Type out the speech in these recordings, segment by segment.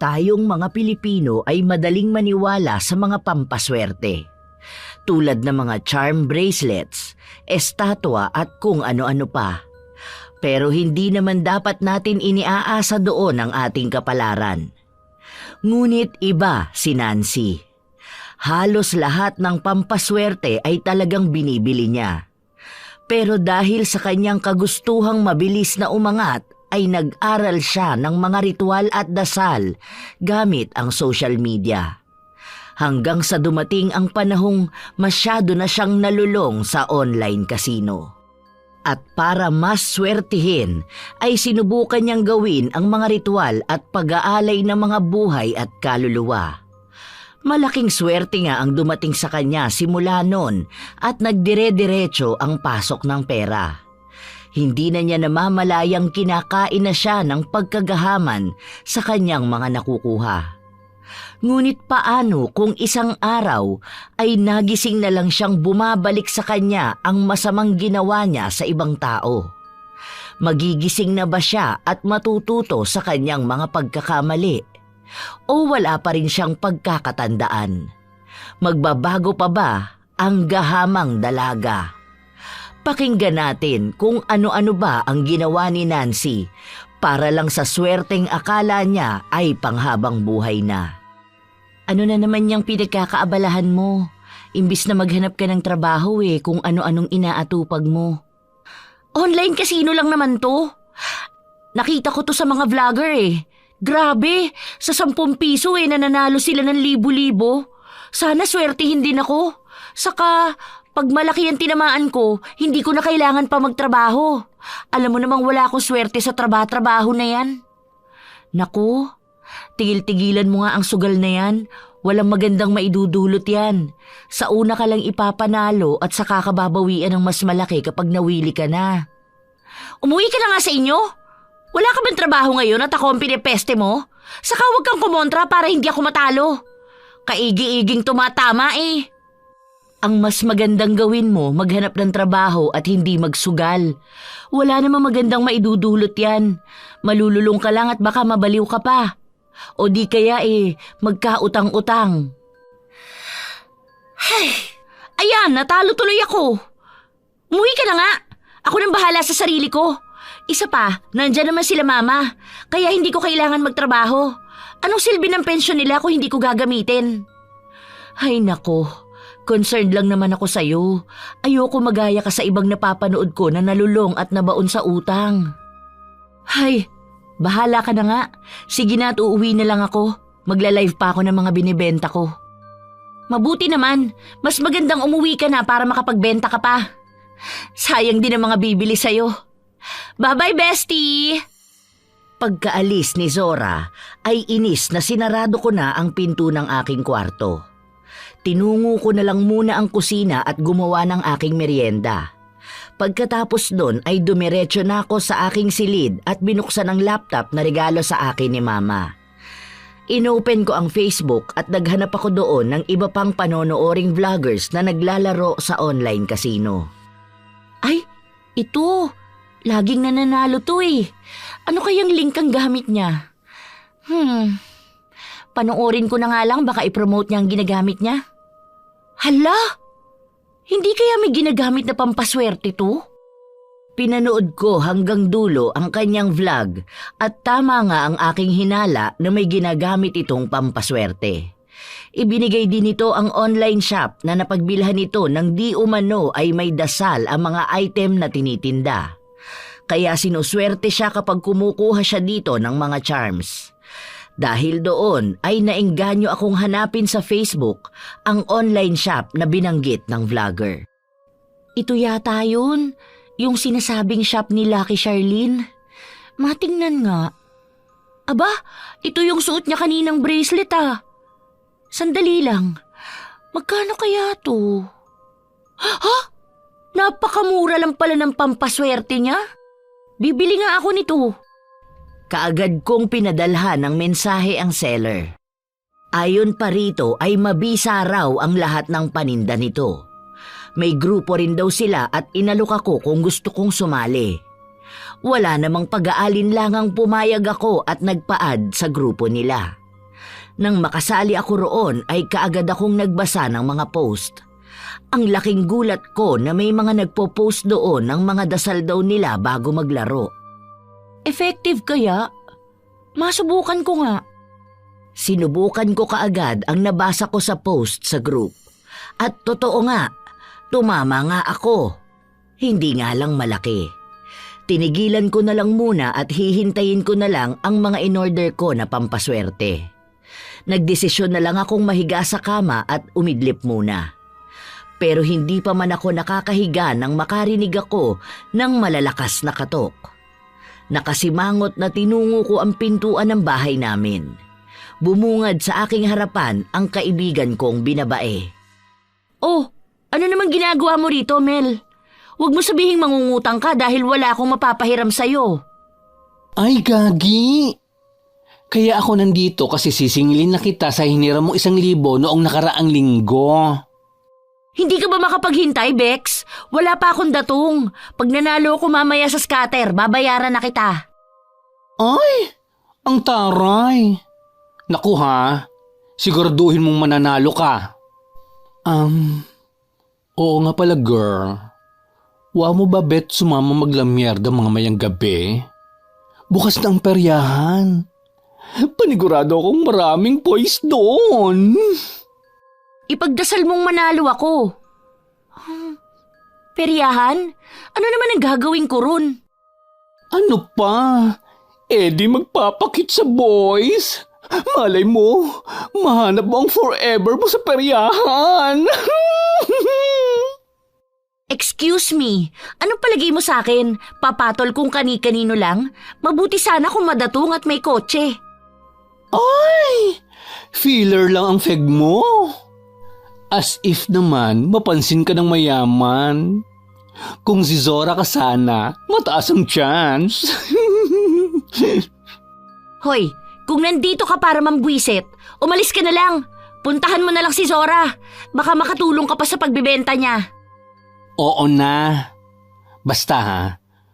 Tayong mga Pilipino ay madaling maniwala sa mga pampaswerte. Tulad ng mga charm bracelets, estatwa at kung ano-ano pa. Pero hindi naman dapat natin iniaasa doon ang ating kapalaran. Ngunit iba si Nancy. Halos lahat ng pampaswerte ay talagang binibili niya. Pero dahil sa kanyang kagustuhang mabilis na umangat, ay nag-aral siya ng mga ritual at dasal gamit ang social media. Hanggang sa dumating ang panahong masyado na siyang nalulong sa online casino. At para mas swertihin, ay sinubukan niyang gawin ang mga ritual at pag-aalay ng mga buhay at kaluluwa. Malaking swerte nga ang dumating sa kanya simula noon at nagdire-diretso ang pasok ng pera. Hindi na niya namamalayang kinakain na siya ng pagkagahaman sa kanyang mga nakukuha. Ngunit paano kung isang araw ay nagising na lang siyang bumabalik sa kanya ang masamang ginawa niya sa ibang tao? Magigising na ba siya at matututo sa kanyang mga pagkakamali? O wala pa rin siyang pagkakatandaan? Magbabago pa ba ang gahamang dalaga? Pakinggan natin kung ano-ano ba ang ginawa ni Nancy para lang sa swerteng akala niya ay panghabang buhay na. Ano na naman yung pinagkakaabalahan mo? Imbis na maghanap ka ng trabaho kung ano-anong inaatupag mo. Online casino lang naman to. Nakita ko to sa mga vlogger Grabe, sa 10 piso nananalo sila ng libo-libo. Sana swertihin din ako. Saka, pag malaki ang tinamaan ko, hindi ko na kailangan pa magtrabaho. Alam mo namang wala akong swerte sa trabaho na yan. Naku, tigil-tigilan mo nga ang sugal na yan. Walang magandang maidudulot yan. Sa una ka lang ipapanalo at saka kababawian ng mas malaki kapag nawili ka na. Umuwi ka na nga sa inyo. Wala ka bang trabaho ngayon at ako ang pinipeste mo? Saka huwag kang kumontra para hindi ako matalo. Kaigi-iging tumatama Ang mas magandang gawin mo, maghanap ng trabaho at hindi magsugal. Wala namang magandang maidudulot yan. Malululong ka lang at baka mabaliw ka pa. O di kaya magkautang-utang. Ay, ayan, natalo tuloy ako. Umuwi ka na nga. Ako nang bahala sa sarili ko. Isa pa, nandyan naman sila mama. Kaya hindi ko kailangan magtrabaho. Anong silbi ng pensyon nila kung hindi ko gagamitin? Ay nako. Concerned lang naman ako sa'yo. Ayoko magaya ka sa ibang napapanood ko na nalulong at nabaon sa utang. Hay, bahala ka na nga. Sige na at uuwi na lang ako. Magla-live pa ako ng mga binibenta ko. Mabuti naman. Mas magandang umuwi ka na para makapagbenta ka pa. Sayang din ang mga bibili sa'yo. Bye-bye, bestie! Pagkaalis ni Zora ay inis na sinarado ko na ang pinto ng aking kwarto. Tinungo ko na lang muna ang kusina at gumawa ng aking merienda. Pagkatapos doon ay dumiretso na ako sa aking silid at binuksan ang laptop na regalo sa akin ni Mama. Inopen ko ang Facebook at naghanap ako doon ng iba pang panonooring vloggers na naglalaro sa online casino. Ay, ito! Laging nananalo to Ano kayang link ang gamit niya? Panoorin ko na nga lang baka i-promote niya ang ginagamit niya. Hala! Hindi kaya may ginagamit na pampaswerte to? Pinanood ko hanggang dulo ang kanyang vlog at tama nga ang aking hinala na may ginagamit itong pampaswerte. Ibinigay din ito ang online shop na napagbilhan nito ng di umano ay may dasal ang mga item na tinitinda. Kaya sinuswerte siya kapag kumukuha siya dito ng mga charms. Dahil doon ay naengganyo akong hanapin sa Facebook ang online shop na binanggit ng vlogger. Ito yata yun, yung sinasabing shop ni Lucky Charlene. Matingnan nga. Aba, ito yung suot niya kaninang bracelet Sandali lang, magkano kaya to? Ha? Napakamura lang pala ng pampaswerte niya. Bibili nga ako nito. Kaagad kong pinadalhan ng mensahe ang seller. Ayon pa rito ay mabisa raw ang lahat ng paninda nito. May grupo rin daw sila at inalok ako kung gusto kong sumali. Wala namang pag-aalinlangang pumayag ako at nagpa-add sa grupo nila. Nang makasali ako roon ay kaagad akong nagbasa ng mga post. Ang laking gulat ko na may mga nagpo-post doon ng mga dasal daw nila bago maglaro. Effective kaya? Masubukan ko nga. Sinubukan ko kaagad ang nabasa ko sa post sa group. At totoo nga, tumama nga ako. Hindi nga lang malaki. Tinigilan ko na lang muna at hihintayin ko na lang ang mga in-order ko na pampaswerte. Nagdesisyon na lang akong mahiga sa kama at umidlip muna. Pero hindi pa man ako nakakahiga nang makarinig ako ng malalakas na katok. Nakasimangot na tinungo ko ang pintuan ng bahay namin. Bumungad sa aking harapan ang kaibigan kong binabae. Oh, ano naman ginagawa mo rito, Mel? Huwag mo sabihing mangungutang ka dahil wala akong mapapahiram sa'yo. Ay, gagi! Kaya ako nandito kasi sisingilin na kita sa hiniram mo 1,000 noong nakaraang linggo. Hindi ka ba makapaghintay, Bex? Wala pa akong datong. Pag nanalo ko mamaya sa scatter, babayaran na kita. Ay, ang taray. Naku ha, siguraduhin mong mananalo ka. Oo nga pala girl. Wa mo ba bet sumama maglamyerda mga mayang gabi? Bukas na ang peryahan. Panigurado akong maraming boys doon. Ipagdasal mong manalo ako. Peryahan? Ano naman ang gagawin ko ron? Ano pa? Di magpapakit sa boys. Malay mo, mahanap mo ang forever mo sa peryahan. Excuse me, anong palagay mo sa akin? Papatol kung kani-kanino lang? Mabuti sana kung madatong at may kotse. Ay, feeler lang ang feg mo. As if naman mapansin ka ng mayaman. Kung si Zora ka sana, mataas ang chance. Hoy, kung nandito ka para mambwisit, umalis ka na lang. Puntahan mo na lang si Zora. Baka makatulong ka pa sa pagbibenta niya. Oo na. Basta ha,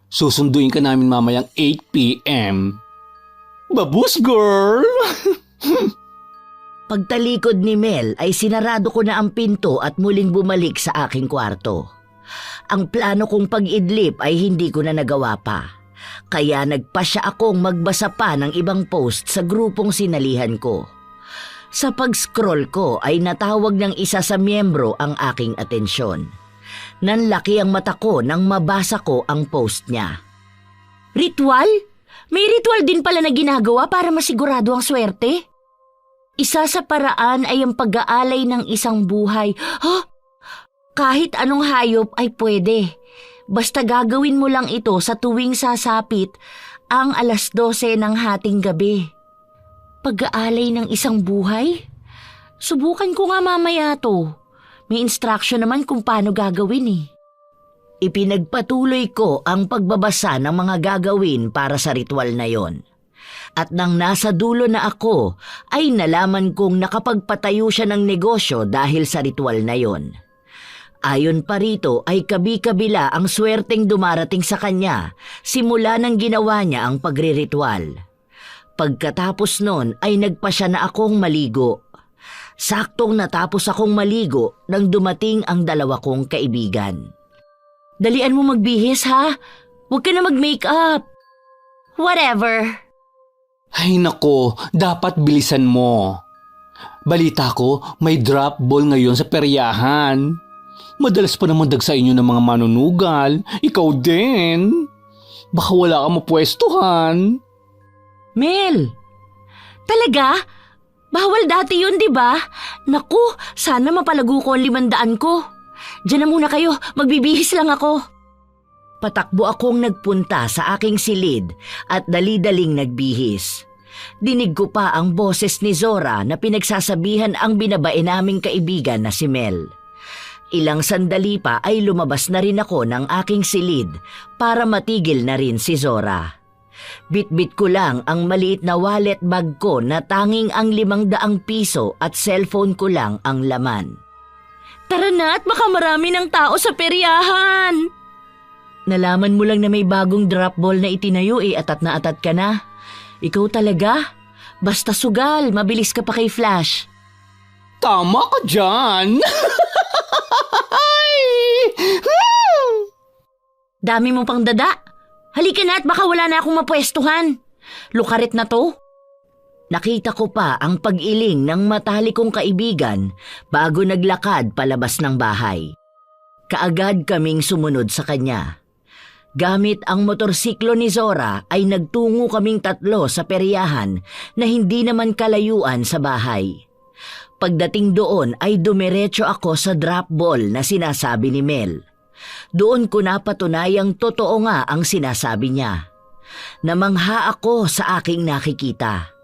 susunduin ka namin mamayang 8 p.m. Babus girl! Pagtalikod ni Mel ay sinarado ko na ang pinto at muling bumalik sa aking kwarto. Ang plano kong pag-idlip ay hindi ko na nagawa pa. Kaya nagpasya akong magbasa pa ng ibang post sa grupong sinalihan ko. Sa pag-scroll ko ay natawag ng isa sa miyembro ang aking atensyon. Nanlaki ang mata ko nang mabasa ko ang post niya. Ritual? May ritual din pala na ginagawa para masigurado ang swerte? Isa sa paraan ay ang pag-aalay ng isang buhay. Kahit anong hayop ay pwede. Basta gagawin mo lang ito sa tuwing sasapit ang 12:00 ng hating gabi. Pag-aalay ng isang buhay? Subukan ko nga mamaya to. May instruction naman kung paano gagawin eh. Ipinagpatuloy ko ang pagbabasa ng mga gagawin para sa ritual na yon. At nang nasa dulo na ako, ay nalaman kong nakapagpatayo siya ng negosyo dahil sa ritual na yon. Ayon pa rito ay kabi-kabila ang swerteng dumarating sa kanya simula nang ginawa niya ang pagriritual. Pagkatapos nun ay nagpa siya na akong maligo. Saktong natapos akong maligo nang dumating ang dalawa kong kaibigan. Dalian mo magbihis ha? Huwag ka na mag-makeup. Whatever. Ay nako, dapat bilisan mo. Balita ko, may drop ball ngayon sa peryahan. Madalas pa naman dag sa inyo ng mga manunugal. Ikaw din. Baka wala ka mapwestuhan. Mel, talaga? Bawal dati yun, di ba? Naku, sana mapalago ko ang 500 ko. Diyan na muna kayo, magbibihis lang ako. Patakbo akong nagpunta sa aking silid at dali-daling nagbihis. Dinig ko pa ang boses ni Zora na pinagsasabihan ang binabae naming kaibigan na si Mel. Ilang sandali pa ay lumabas na rin ako ng aking silid para matigil na rin si Zora. Bit-bit ko lang ang maliit na wallet bag ko na tanging ang 500 piso at cellphone ko lang ang laman. Tara na at baka marami ng tao sa peryahan. Nalaman mo lang na may bagong drop ball na itinayo atat na atat ka na. Ikaw talaga? Basta sugal, mabilis ka pa kay Flash. Tama ka dyan! Dami mo pang dada. Halika na at baka wala na akong mapwestuhan. Lukarit na to. Nakita ko pa ang pag-iling ng matalik kong kaibigan bago naglakad palabas ng bahay. Kaagad kaming sumunod sa kanya. Gamit ang motorsiklo ni Zora ay nagtungo kaming tatlo sa peryahan na hindi naman kalayuan sa bahay. Pagdating doon ay dumiretso ako sa drop ball na sinasabi ni Mel. Doon ko napatunayang totoo nga ang sinasabi niya. Namangha ako sa aking nakikita.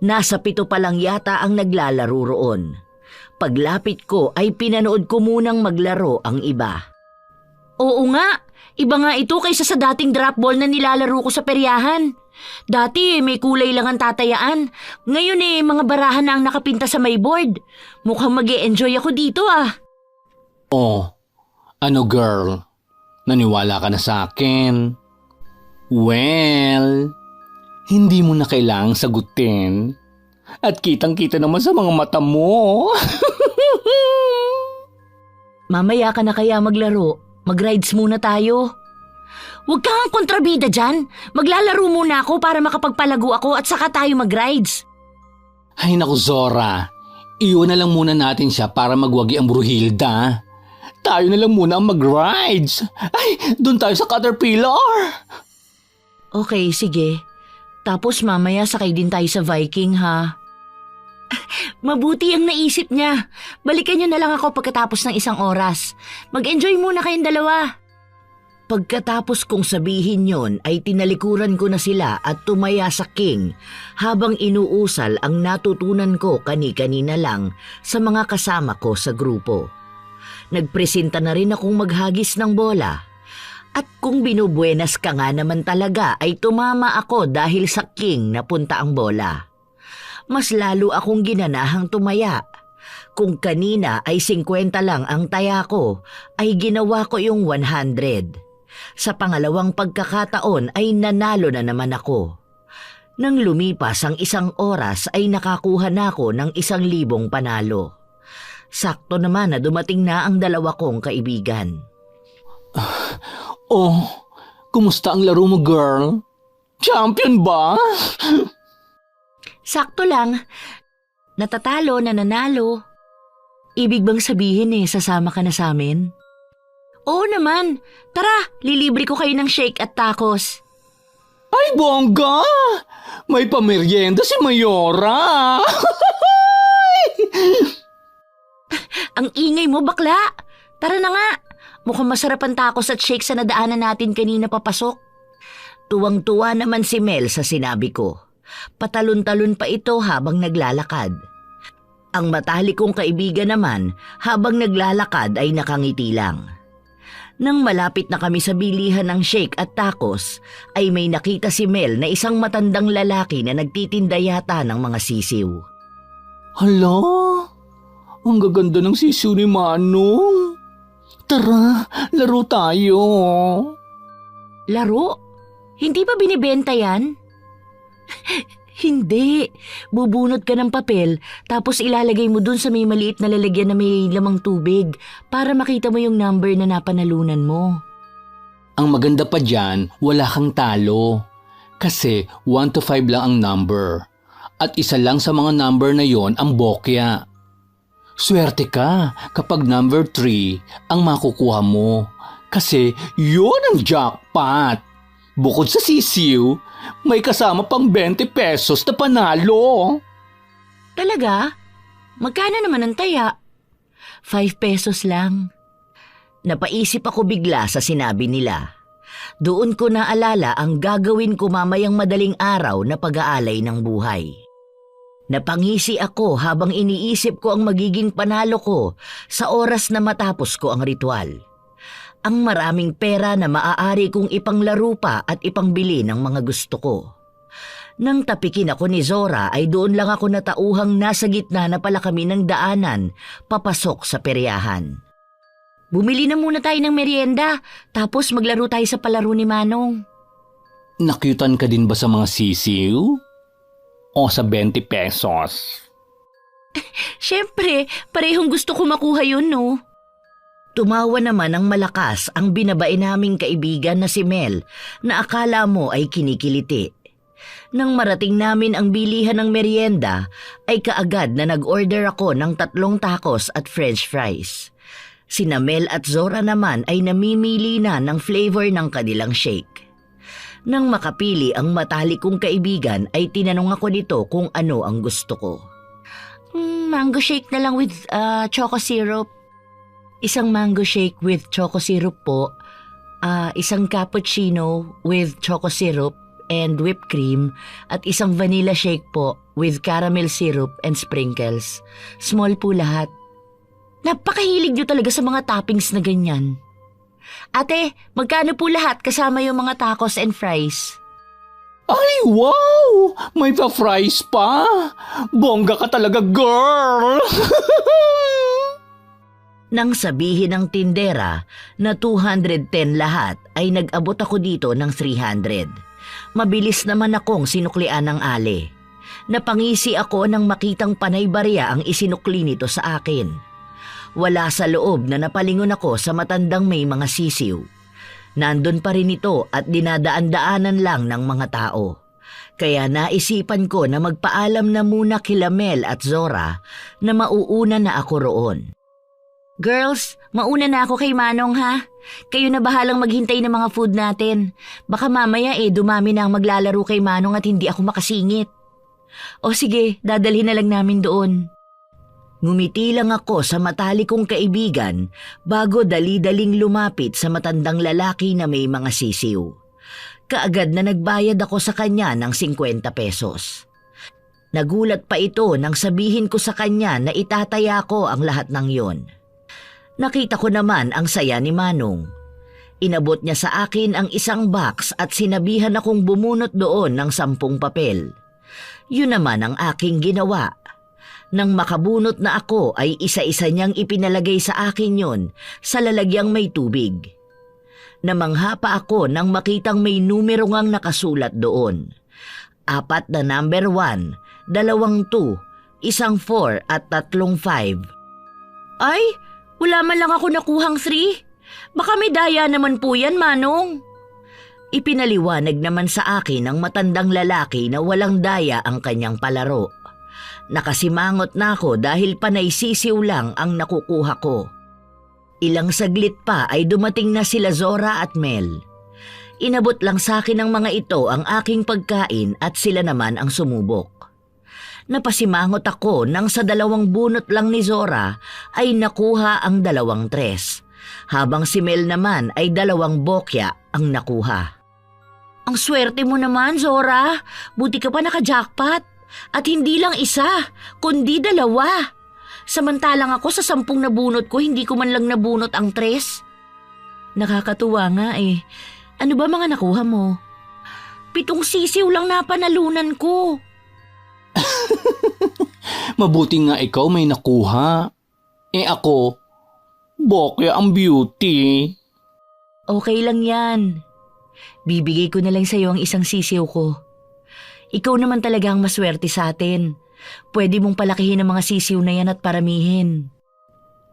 Nasa 7 pa lang yata ang naglalaro roon. Paglapit ko ay pinanood ko munang maglaro ang iba. Oo nga, iba nga ito kaysa sa dating drop ball na nilalaro ko sa peryahan. Dati may kulay lang ang tatayaan. Ngayon mga barahan na ang nakapinta sa may board. Mukhang mag-e-enjoy ako dito ah. Oh, ano girl? Naniwala ka na sa akin? Well, hindi mo na kailangang sagutin. At kitang-kita naman sa mga mata mo. Mamaya ka na kaya maglaro. Mag-rides muna tayo. Huwag kang kontrabida dyan. Maglalaro muna ako para makapagpalago ako at saka tayo mag-rides. Ay naku Zora, iwan na lang muna natin siya para magwagi ang Bruhilda. Tayo na lang muna ang mag-rides. Ay, doon tayo sa Caterpillar. Okay, sige. Tapos mamaya sakay din tayo sa Viking ha. Mabuti ang naisip niya. Balikan niyo na lang ako pagkatapos ng 1 oras. Mag-enjoy muna kayong dalawa. Pagkatapos kong sabihin yon ay tinalikuran ko na sila at tumaya sa King habang inuusal ang natutunan ko kani-kanina lang sa mga kasama ko sa grupo. Nagpresenta na rin akong maghagis ng bola. At kung binubuenas ka nga naman talaga ay tumama ako dahil sa King napunta ang bola. Mas lalo akong ginanahang tumaya. Kung kanina ay 50 lang ang taya ko, ay ginawa ko yung 100. Sa pangalawang pagkakataon ay nanalo na naman ako. Nang lumipas ang 1 oras ay nakakuha na ako ng 1,000 panalo. Sakto naman na dumating na ang 2 kong kaibigan. Oh, kumusta ang laro mo girl? Champion ba? Sakto lang. Natatalo na nanalo. Ibig bang sabihin sasama ka na sa amin? Oo naman. Tara, lilibre ko kayo ng shake at tacos. Ay bongga! May pamerienda si Mayora! Ang ingay mo bakla. Tara na nga. Mukhang masarap ang tacos at shake sa nadaanan natin kanina papasok. Tuwang-tuwa naman si Mel sa sinabi ko. Patalon-talon pa ito habang naglalakad. Ang matalik kong kaibigan naman habang naglalakad ay nakangiti lang. Nang malapit na kami sa bilihan ng shake at tacos, ay may nakita si Mel na isang matandang lalaki na nagtitinda yata ng mga sisiw. Hala, ang gaganda ng sisiw ni Manong. Tara, laro tayo. Laro? Hindi ba binibenta yan? Hindi. Bubunot ka ng papel tapos ilalagay mo dun sa may maliit na lalagyan na may lamang tubig para makita mo yung number na napanalunan mo. Ang maganda pa dyan, wala kang talo. Kasi 1 to 5 lang ang number. At isa lang sa mga number na yon ang bokya. Swerte ka kapag number 3 ang makukuha mo. Kasi yun ang jackpot. Bukod sa sisiw, may kasama pang 20 pesos na panalo. Talaga? Magkano naman ang taya? 5 pesos lang. Napaisip ako bigla sa sinabi nila. Doon ko naalala ang gagawin ko mamayang madaling araw na pag-aalay ng buhay. Napangisi ako habang iniisip ko ang magiging panalo ko sa oras na matapos ko ang ritual. Ang maraming pera na maaari kong ipanglaro pa at ipangbili ng mga gusto ko. Nang tapikin ako ni Zora ay doon lang ako natauhang nasa gitna na pala kami ng daanan papasok sa peryahan. Bumili na muna tayo ng merienda tapos maglaro tayo sa palaro ni Manong. Nakyutan ka din ba sa mga sisiw? o sa 20 pesos? Siyempre, parehong gusto ko makuha yun, no? Tumawa naman ng malakas ang binabae naming kaibigan na si Mel na akala mo ay kinikiliti. Nang marating namin ang bilihan ng merienda, ay kaagad na nag-order ako ng 3 tacos at french fries. Sina Mel at Zora naman ay namimili na ng flavor ng kanilang shake. Nang makapili ang matalik kong kaibigan ay tinanong ako nito kung ano ang gusto ko. Mango shake na lang with choco syrup. Isang mango shake with choco syrup po, isang cappuccino with choco syrup and whipped cream, at isang vanilla shake po with caramel syrup and sprinkles. Small po lahat. Napakahilig nyo talaga sa mga toppings na ganyan. Ate, magkano po lahat kasama yung mga tacos and fries? Ay, wow! May pa-fries pa! Bongga ka talaga, girl! Nang sabihin ng tindera na 210 lahat ay nag-abot ako dito ng 300. Mabilis naman akong sinuklian ng ale. Napangisi ako nang makitang panay-barya ang isinukli nito sa akin. Wala sa loob na napalingon ako sa matandang may mga sisiw. Nandun pa rin ito at dinadaan-daanan lang ng mga tao. Kaya naisipan ko na magpaalam na muna kila Mel at Zora na mauuna na ako roon. Girls, mauna na ako kay Manong ha. Kayo na bahalang maghintay ng mga food natin. Baka mamaya dumami na ang maglalaro kay Manong at hindi ako makasingit. O sige, dadalhin na lang namin doon. Ngumiti lang ako sa matalik kong kaibigan bago dali-daling lumapit sa matandang lalaki na may mga sisiw. Kaagad na nagbayad ako sa kanya ng 50 pesos. Nagulat pa ito nang sabihin ko sa kanya na itataya ko ang lahat ng yon. Nakita ko naman ang saya ni Manong. Inabot niya sa akin ang isang box at sinabihan akong bumunot doon ng 10 papel. Yun naman ang aking ginawa. Nang makabunot na ako ay isa-isa niyang ipinalagay sa akin yon sa lalagyang may tubig. Namangha pa ako nang makitang may numero ngang nakasulat doon. 4 na number 1, 2, 2, 1 4 at 3 5. Ay, wala man lang ako nakuhang 3. Baka may daya naman po yan, Manong. Ipinaliwanag naman sa akin ng matandang lalaki na walang daya ang kanyang palaro. Nakasimangot na ako dahil panay sisiw lang ang nakukuha ko. Ilang saglit pa ay dumating na sila Zora at Mel. Inabot lang sa akin ng mga ito ang aking pagkain at sila naman ang sumubok. Napasimangot ako nang sa 2 bunot lang ni Zora ay nakuha ang 2 tres, habang si Mel naman ay 2 bokya ang nakuha. Ang swerte mo naman, Zora. Buti ka pa naka-jackpot. At hindi lang isa, kundi 2. Samantalang ako sa 10 nabunot ko, hindi ko man lang nabunot ang 3. Nakakatuwa nga eh. Ano ba mga nakuha mo? 7 sisiw lang na panalunan ko. Mabuti nga ikaw may nakuha. Ako, bokya ang beauty. Okay lang yan. Bibigay ko na lang sa'yo ang isang sisiw ko. Ikaw naman talaga ang maswerte sa atin. Pwede mong palakihin ang mga sisiw na yan at paramihin.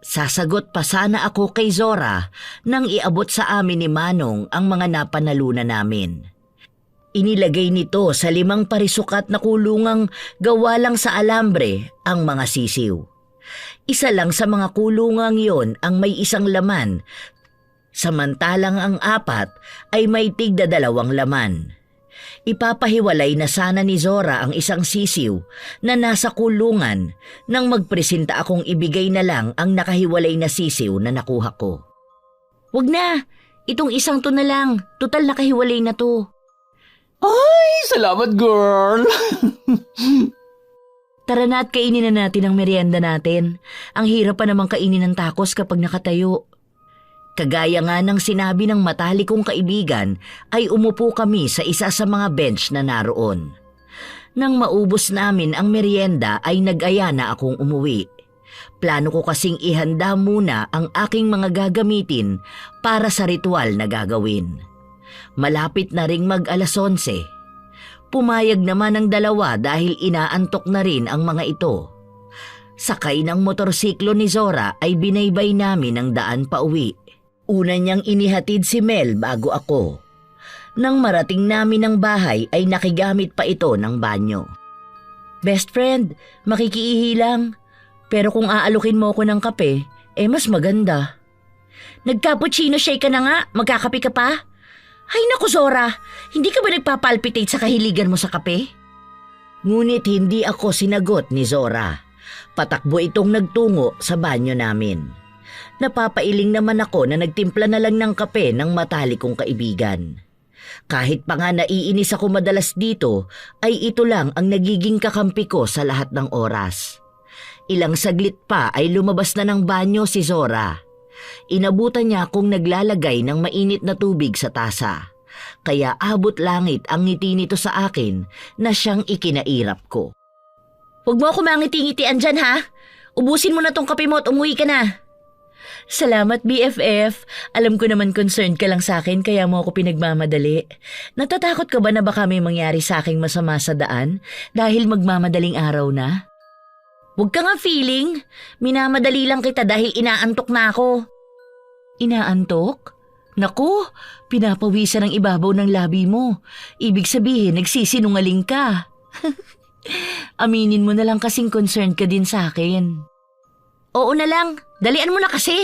Sasagot pa sana ako kay Zora nang iabot sa amin ni Manong ang mga napanalunan namin. Inilagay nito sa 5 parisukat na kulungang gawa lang sa alambre ang mga sisiw. Isa lang sa mga kulungang yon ang may isang laman, samantalang ang 4 ay may tigda 2 laman. Ipapahiwalay na sana ni Zora ang isang sisiw na nasa kulungan nang magpresenta akong ibigay na lang ang nakahiwalay na sisiw na nakuha ko. Wag na, itong isang to na lang, total nakahiwalay na to. Ay, salamat girl! Tara na at kainin na natin ang merienda natin. Ang hirap pa namang kainin ng tacos kapag nakatayo. Kagaya nga ng sinabi ng matalik kong kaibigan ay umupo kami sa isa sa mga bench na naroon. Nang maubos namin ang merienda ay nag-aya na akong umuwi. Plano ko kasing ihanda muna ang aking mga gagamitin para sa ritual na gagawin. Malapit na ring mag 11:00. Pumayag naman ang dalawa dahil inaantok na rin ang mga ito. Sakay ng motorsiklo ni Zora ay binaybay namin ang daan pauwi. Una niyang inihatid si Mel bago ako. Nang marating namin ang bahay ay nakigamit pa ito ng banyo. Best friend, makikiihi lang. Pero kung aalukin mo ko ng kape, mas maganda. Nag-cappuccino shake ka na nga, magkakape ka pa? Ay naku Zora, hindi ka ba nagpapalpitate sa kahiligan mo sa kape? Ngunit hindi ako sinagot ni Zora. Patakbo itong nagtungo sa banyo namin. Napapailing naman ako na nagtimpla na lang ng kape ng matalik kong kaibigan. Kahit pa nga naiinis ako madalas dito, ay ito lang ang nagiging kakampi ko sa lahat ng oras. Ilang saglit pa ay lumabas na ng banyo si Zora. Inabutan niya akong naglalagay ng mainit na tubig sa tasa. Kaya abot langit ang ngiti nito sa akin na siyang ikinairap ko. Huwag mo ako mangiti-ngitian dyan ha. Ubusin mo na tong kape mo at umuwi ka na. Salamat BFF. Alam ko naman concerned ka lang sa akin kaya mo ako pinagmamadali. Natatakot ka ba na baka may mangyari sa aking masama sa daan dahil magmamadaling araw na? Huwag ka nga feeling. Minamadali lang kita dahil inaantok na ako. Inaantok? Naku, pinapawisan ang ibabaw ng labi mo. Ibig sabihin, nagsisinungaling ka. Aminin mo na lang kasing concerned ka din sa akin. Oo na lang, dalian mo na kasi.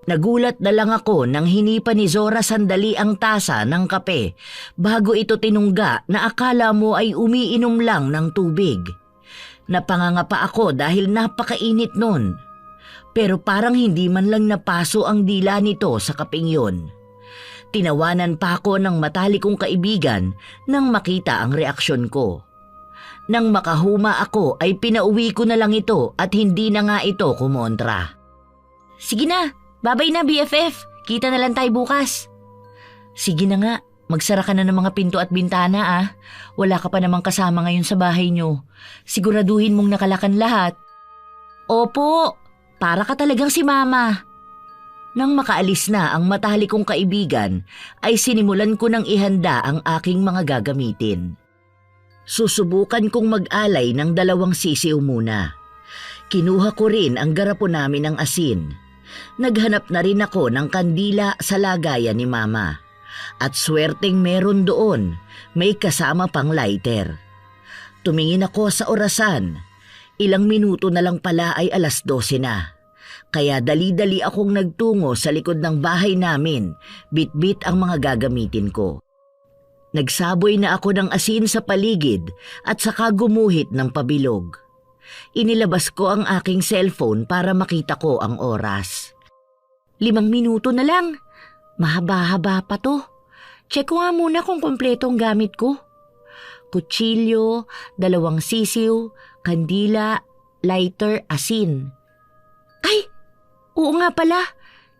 Nagulat na lang ako nang hinipa ni Zora sandali ang tasa ng kape bago ito tinungga na akala mo ay umiinom lang ng tubig. Napanganga ako dahil napakainit nun. Pero parang hindi man lang napaso ang dila nito sa kapeng yun. Tinawanan pa ako ng matalik kong kaibigan nang makita ang reaksyon ko. Nang makahuma ako ay pinauwi ko na lang ito at hindi na nga ito kumontra. Sige na, babay na BFF. Kita na lang tayo bukas. Sige na nga, magsara ka na ng mga pinto at bintana ah. Wala ka pa namang kasama ngayon sa bahay nyo. Siguraduhin mong nakalakan lahat. Opo, para ka talagang si Mama. Nang makaalis na ang matalik kong kaibigan, ay sinimulan ko ng ihanda ang aking mga gagamitin. Susubukan kong mag-alay ng 2 sisiw muna. Kinuha ko rin ang garapon namin ng asin. Naghanap na rin ako ng kandila sa lagayan ni Mama. At swerteng meron doon, may kasama pang lighter. Tumingin ako sa orasan. Ilang minuto na lang pala ay 12:00 na. Kaya dali-dali akong nagtungo sa likod ng bahay namin, bit-bit ang mga gagamitin ko. Nagsaboy na ako ng asin sa paligid at saka gumuhit ng pabilog. Inilabas ko ang aking cellphone para makita ko ang oras. 5 minuto na lang. Mahaba-haba pa to. Check ko nga muna kung kompleto ang gamit ko. Kutsilyo, 2 sisiw, kandila, lighter, asin. Ay, oo nga pala.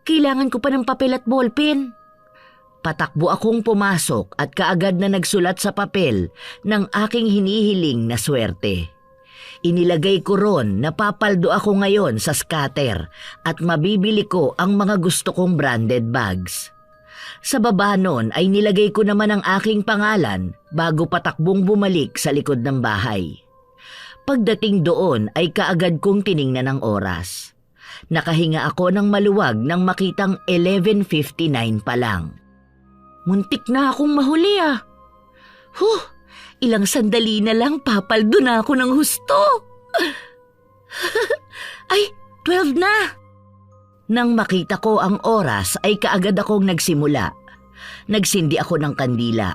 Kailangan ko pa ng papel at ballpen. Patakbo akong pumasok at kaagad na nagsulat sa papel ng aking hinihiling na swerte. Inilagay ko ron na papaldo ako ngayon sa scatter at mabibili ko ang mga gusto kong branded bags. Sa baba nun ay nilagay ko naman ang aking pangalan bago patakbong bumalik sa likod ng bahay. Pagdating doon ay kaagad kong tiningnan ang oras. Nakahinga ako ng maluwag nang makitang 11:59 pa lang. Muntik na akong mahuli ah. Ilang sandali na lang papaldo na ako ng husto. Ay, 12 na. Nang makita ko ang oras ay kaagad akong nagsimula. Nagsindi ako ng kandila.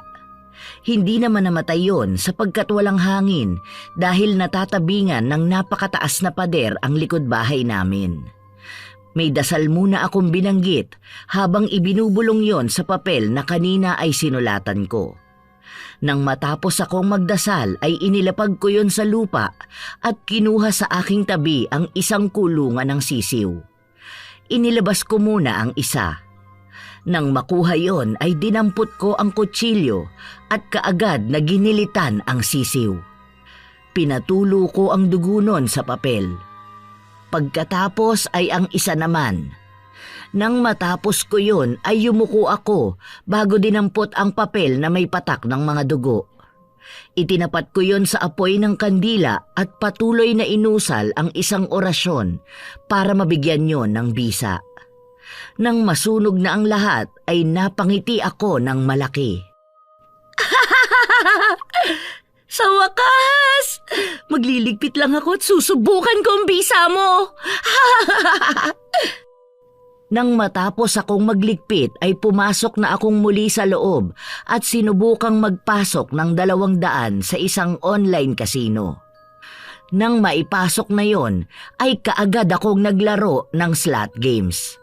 Hindi naman namatay yon sapagkat walang hangin dahil natatabingan ng napakataas na pader ang likod bahay namin. May dasal muna akong binanggit habang ibinubulong yon sa papel na kanina ay sinulatan ko. Nang matapos akong magdasal ay inilapag ko yon sa lupa at kinuha sa aking tabi ang isang kulungan ng sisiw. Inilabas ko muna ang isa. Nang makuha yon ay dinampot ko ang kutsilyo at kaagad na ginilitan ang sisiw. Pinatulo ko ang dugo nun sa papel. Pagkatapos ay ang isa naman. Nang matapos ko yun ay yumuko ako bago dinampot ang papel na may patak ng mga dugo. Itinapat ko yon sa apoy ng kandila at patuloy na inusal ang isang orasyon para mabigyan yon ng bisa. Nang masunog na ang lahat ay napangiti ako ng malaki. Sa wakas! Magliligpit lang ako at susubukan ko ang bisa mo! Nang matapos akong magligpit ay pumasok na akong muli sa loob at sinubukang magpasok ng 200 sa isang online casino. Nang maipasok na yon ay kaagad akong naglaro ng slot games.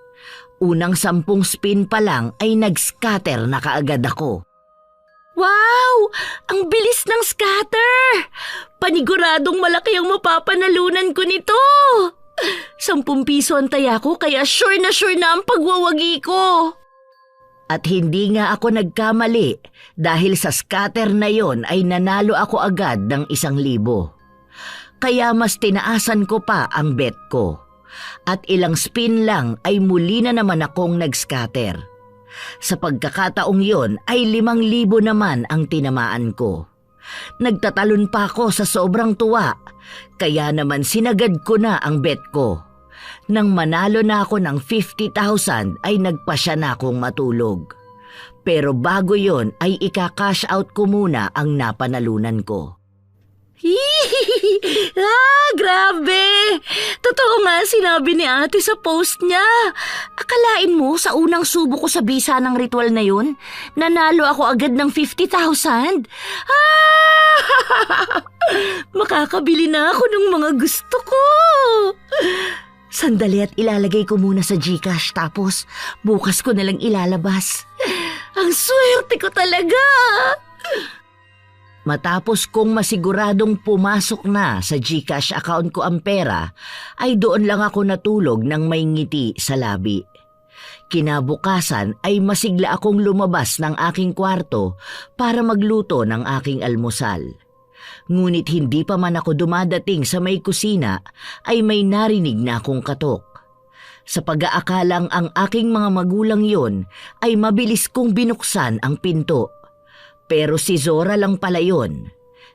Unang 10 spin pa lang ay nag-scatter na kaagad ako. Wow! Ang bilis ng scatter! Paniguradong malaki ang mapapanalunan ko nito! 10 piso ang taya ko kaya sure na ang pagwawagi ko. At hindi nga ako nagkamali dahil sa scatter na yon ay nanalo ako agad ng 1,000. Kaya mas tinaasan ko pa ang bet ko. At ilang spin lang ay muli na naman akong nag-scatter. Sa pagkakataong yon ay 5,000 naman ang tinamaan ko. Nagtatalon pa ako sa sobrang tuwa, kaya naman sinagad ko na ang bet ko. Nang manalo na ako ng 50,000 ay nagpasya na akong matulog. Pero bago yon ay ika-cash out ko muna ang napanalunan ko. Grabe! Totoo nga sinabi ni ate sa post niya. Akalain mo sa unang subo ko sa bisa ng ritual na yun, nanalo ako agad ng 50,000? Makakabili na ako ng mga gusto ko. Sandali at ilalagay ko muna sa GCash tapos bukas ko nalang ilalabas. Ang swerte ko talaga! Matapos kong masiguradong pumasok na sa GCash account ko ang pera, ay doon lang ako natulog ng may ngiti sa labi. Kinabukasan ay masigla akong lumabas ng aking kwarto para magluto ng aking almusal. Ngunit hindi pa man ako dumadating sa may kusina ay may narinig na akong katok. Sa pag-aakalang ang aking mga magulang yon ay mabilis kong binuksan ang pinto. Pero si Zora lang pala yun.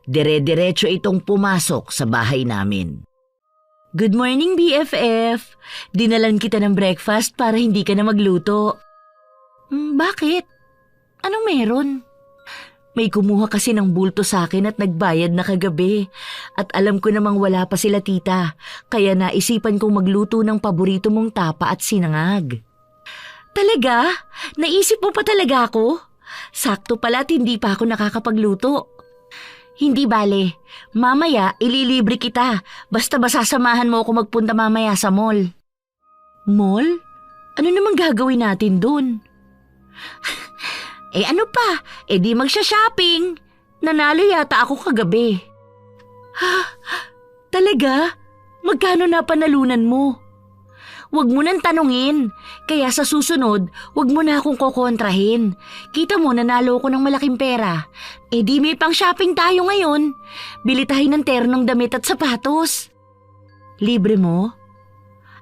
Dire-diretso itong pumasok sa bahay namin. Good morning, BFF. Dinalan kita ng breakfast para hindi ka na magluto. Bakit? Anong meron? May kumuha kasi ng bulto sa akin at nagbayad na kagabi. At alam ko namang wala pa sila tita, kaya naisipan kong magluto ng paborito mong tapa at sinangag. Talaga? Naisip mo pa talaga ako? Sakto pala at hindi pa ako nakakapagluto. Hindi bale, mamaya ililibre kita basta masasamahan mo ako magpunta mamaya sa mall. Mall? Ano namang gagawin natin dun? Ano pa? Di magsha-shopping. Nanalo yata ako kagabi. Talaga? Magkano na panalunan mo? Huwag mo nang tanungin. Kaya sa susunod, huwag mo na akong kokontrahin. Kita mo, nanalo ko ng malaking pera. Di may pang shopping tayo ngayon. Bili tayo ng ternong damit at sapatos. Libre mo?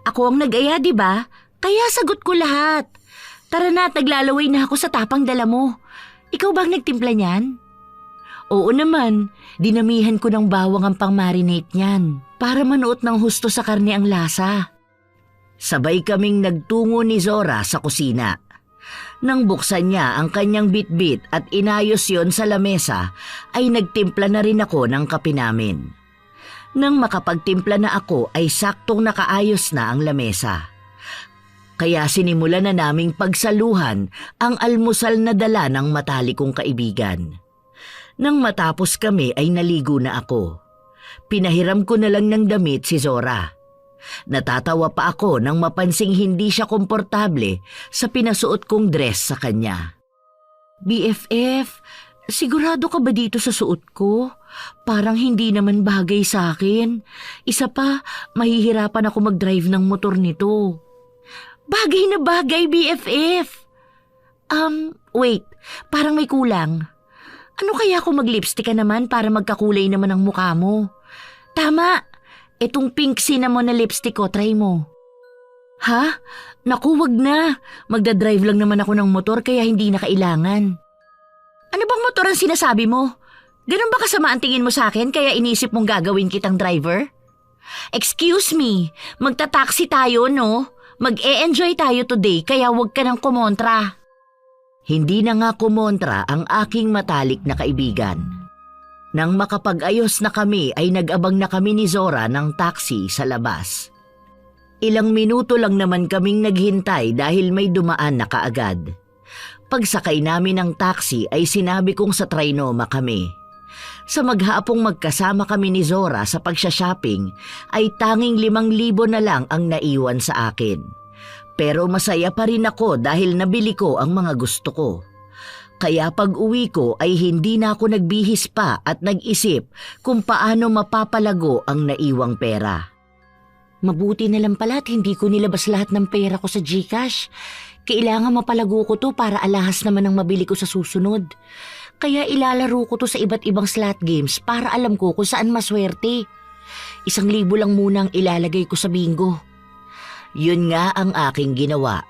Ako ang nag-aya, di ba? Kaya sagot ko lahat. Tara na at naglalaway na ako sa tapang dala mo. Ikaw ba ang nagtimpla niyan? Oo naman. Dinamihan ko ng bawang ang pang-marinate niyan para manuot ng husto sa karne ang lasa. Sabay kaming nagtungo ni Zora sa kusina. Nang buksan niya ang kanyang bitbit at inayos yon sa lamesa, ay nagtimpla na rin ako ng kape namin. Nang makapagtimpla na ako ay saktong nakaayos na ang lamesa. Kaya sinimulan na naming pagsaluhan ang almusal na dala ng matalik kong kaibigan. Nang matapos kami ay naligo na ako. Pinahiram ko na lang ng damit si Zora. Natatawa pa ako nang mapansing hindi siya komportable sa pinasuot kong dress sa kanya. BFF, sigurado ka ba dito sa suot ko? Parang hindi naman bagay sa akin. Isa pa, mahihirapan ako mag-drive ng motor nito. Bagay na bagay, BFF. Wait, parang may kulang. Ano kaya kung mag-lipstick ka naman para magkakulay naman ang mukha mo? Tama! Itong pink cinnamon na lipstick ko, try mo. Ha? Naku, wag na. Magdadrive lang naman ako ng motor kaya hindi na kailangan. Ano bang motor ang sinasabi mo? Ganun ba kasama ang tingin mo sa akin kaya inisip mong gagawin kitang driver? Excuse me, magta-taxi tayo, no? Mag-e-enjoy tayo today kaya huwag ka nang kumontra. Hindi na nga kumontra ang aking matalik na kaibigan. Nang makapag-ayos na kami ay nag-abang na kami ni Zora ng taxi sa labas. Ilang minuto lang naman kaming naghintay dahil may dumaan na kaagad. Pagsakay namin ng taxi ay sinabi kong sa Trinoma kami. Sa maghapong magkasama kami ni Zora sa pagsha-shopping ay tanging 5,000 na lang ang naiwan sa akin. Pero masaya pa rin ako dahil nabili ko ang mga gusto ko. Kaya pag uwi ko ay hindi na ako nagbihis pa at nag-isip kung paano mapapalago ang naiwang pera. Mabuti na lang pala at hindi ko nilabas lahat ng pera ko sa GCash. Kailangan mapalago ko to para alahas naman ang mabili ko sa susunod. Kaya ilalaro ko to sa iba't ibang slot games para alam ko kung saan maswerte. 1,000 lang muna ang ilalagay ko sa bingo. Yun nga ang aking ginawa.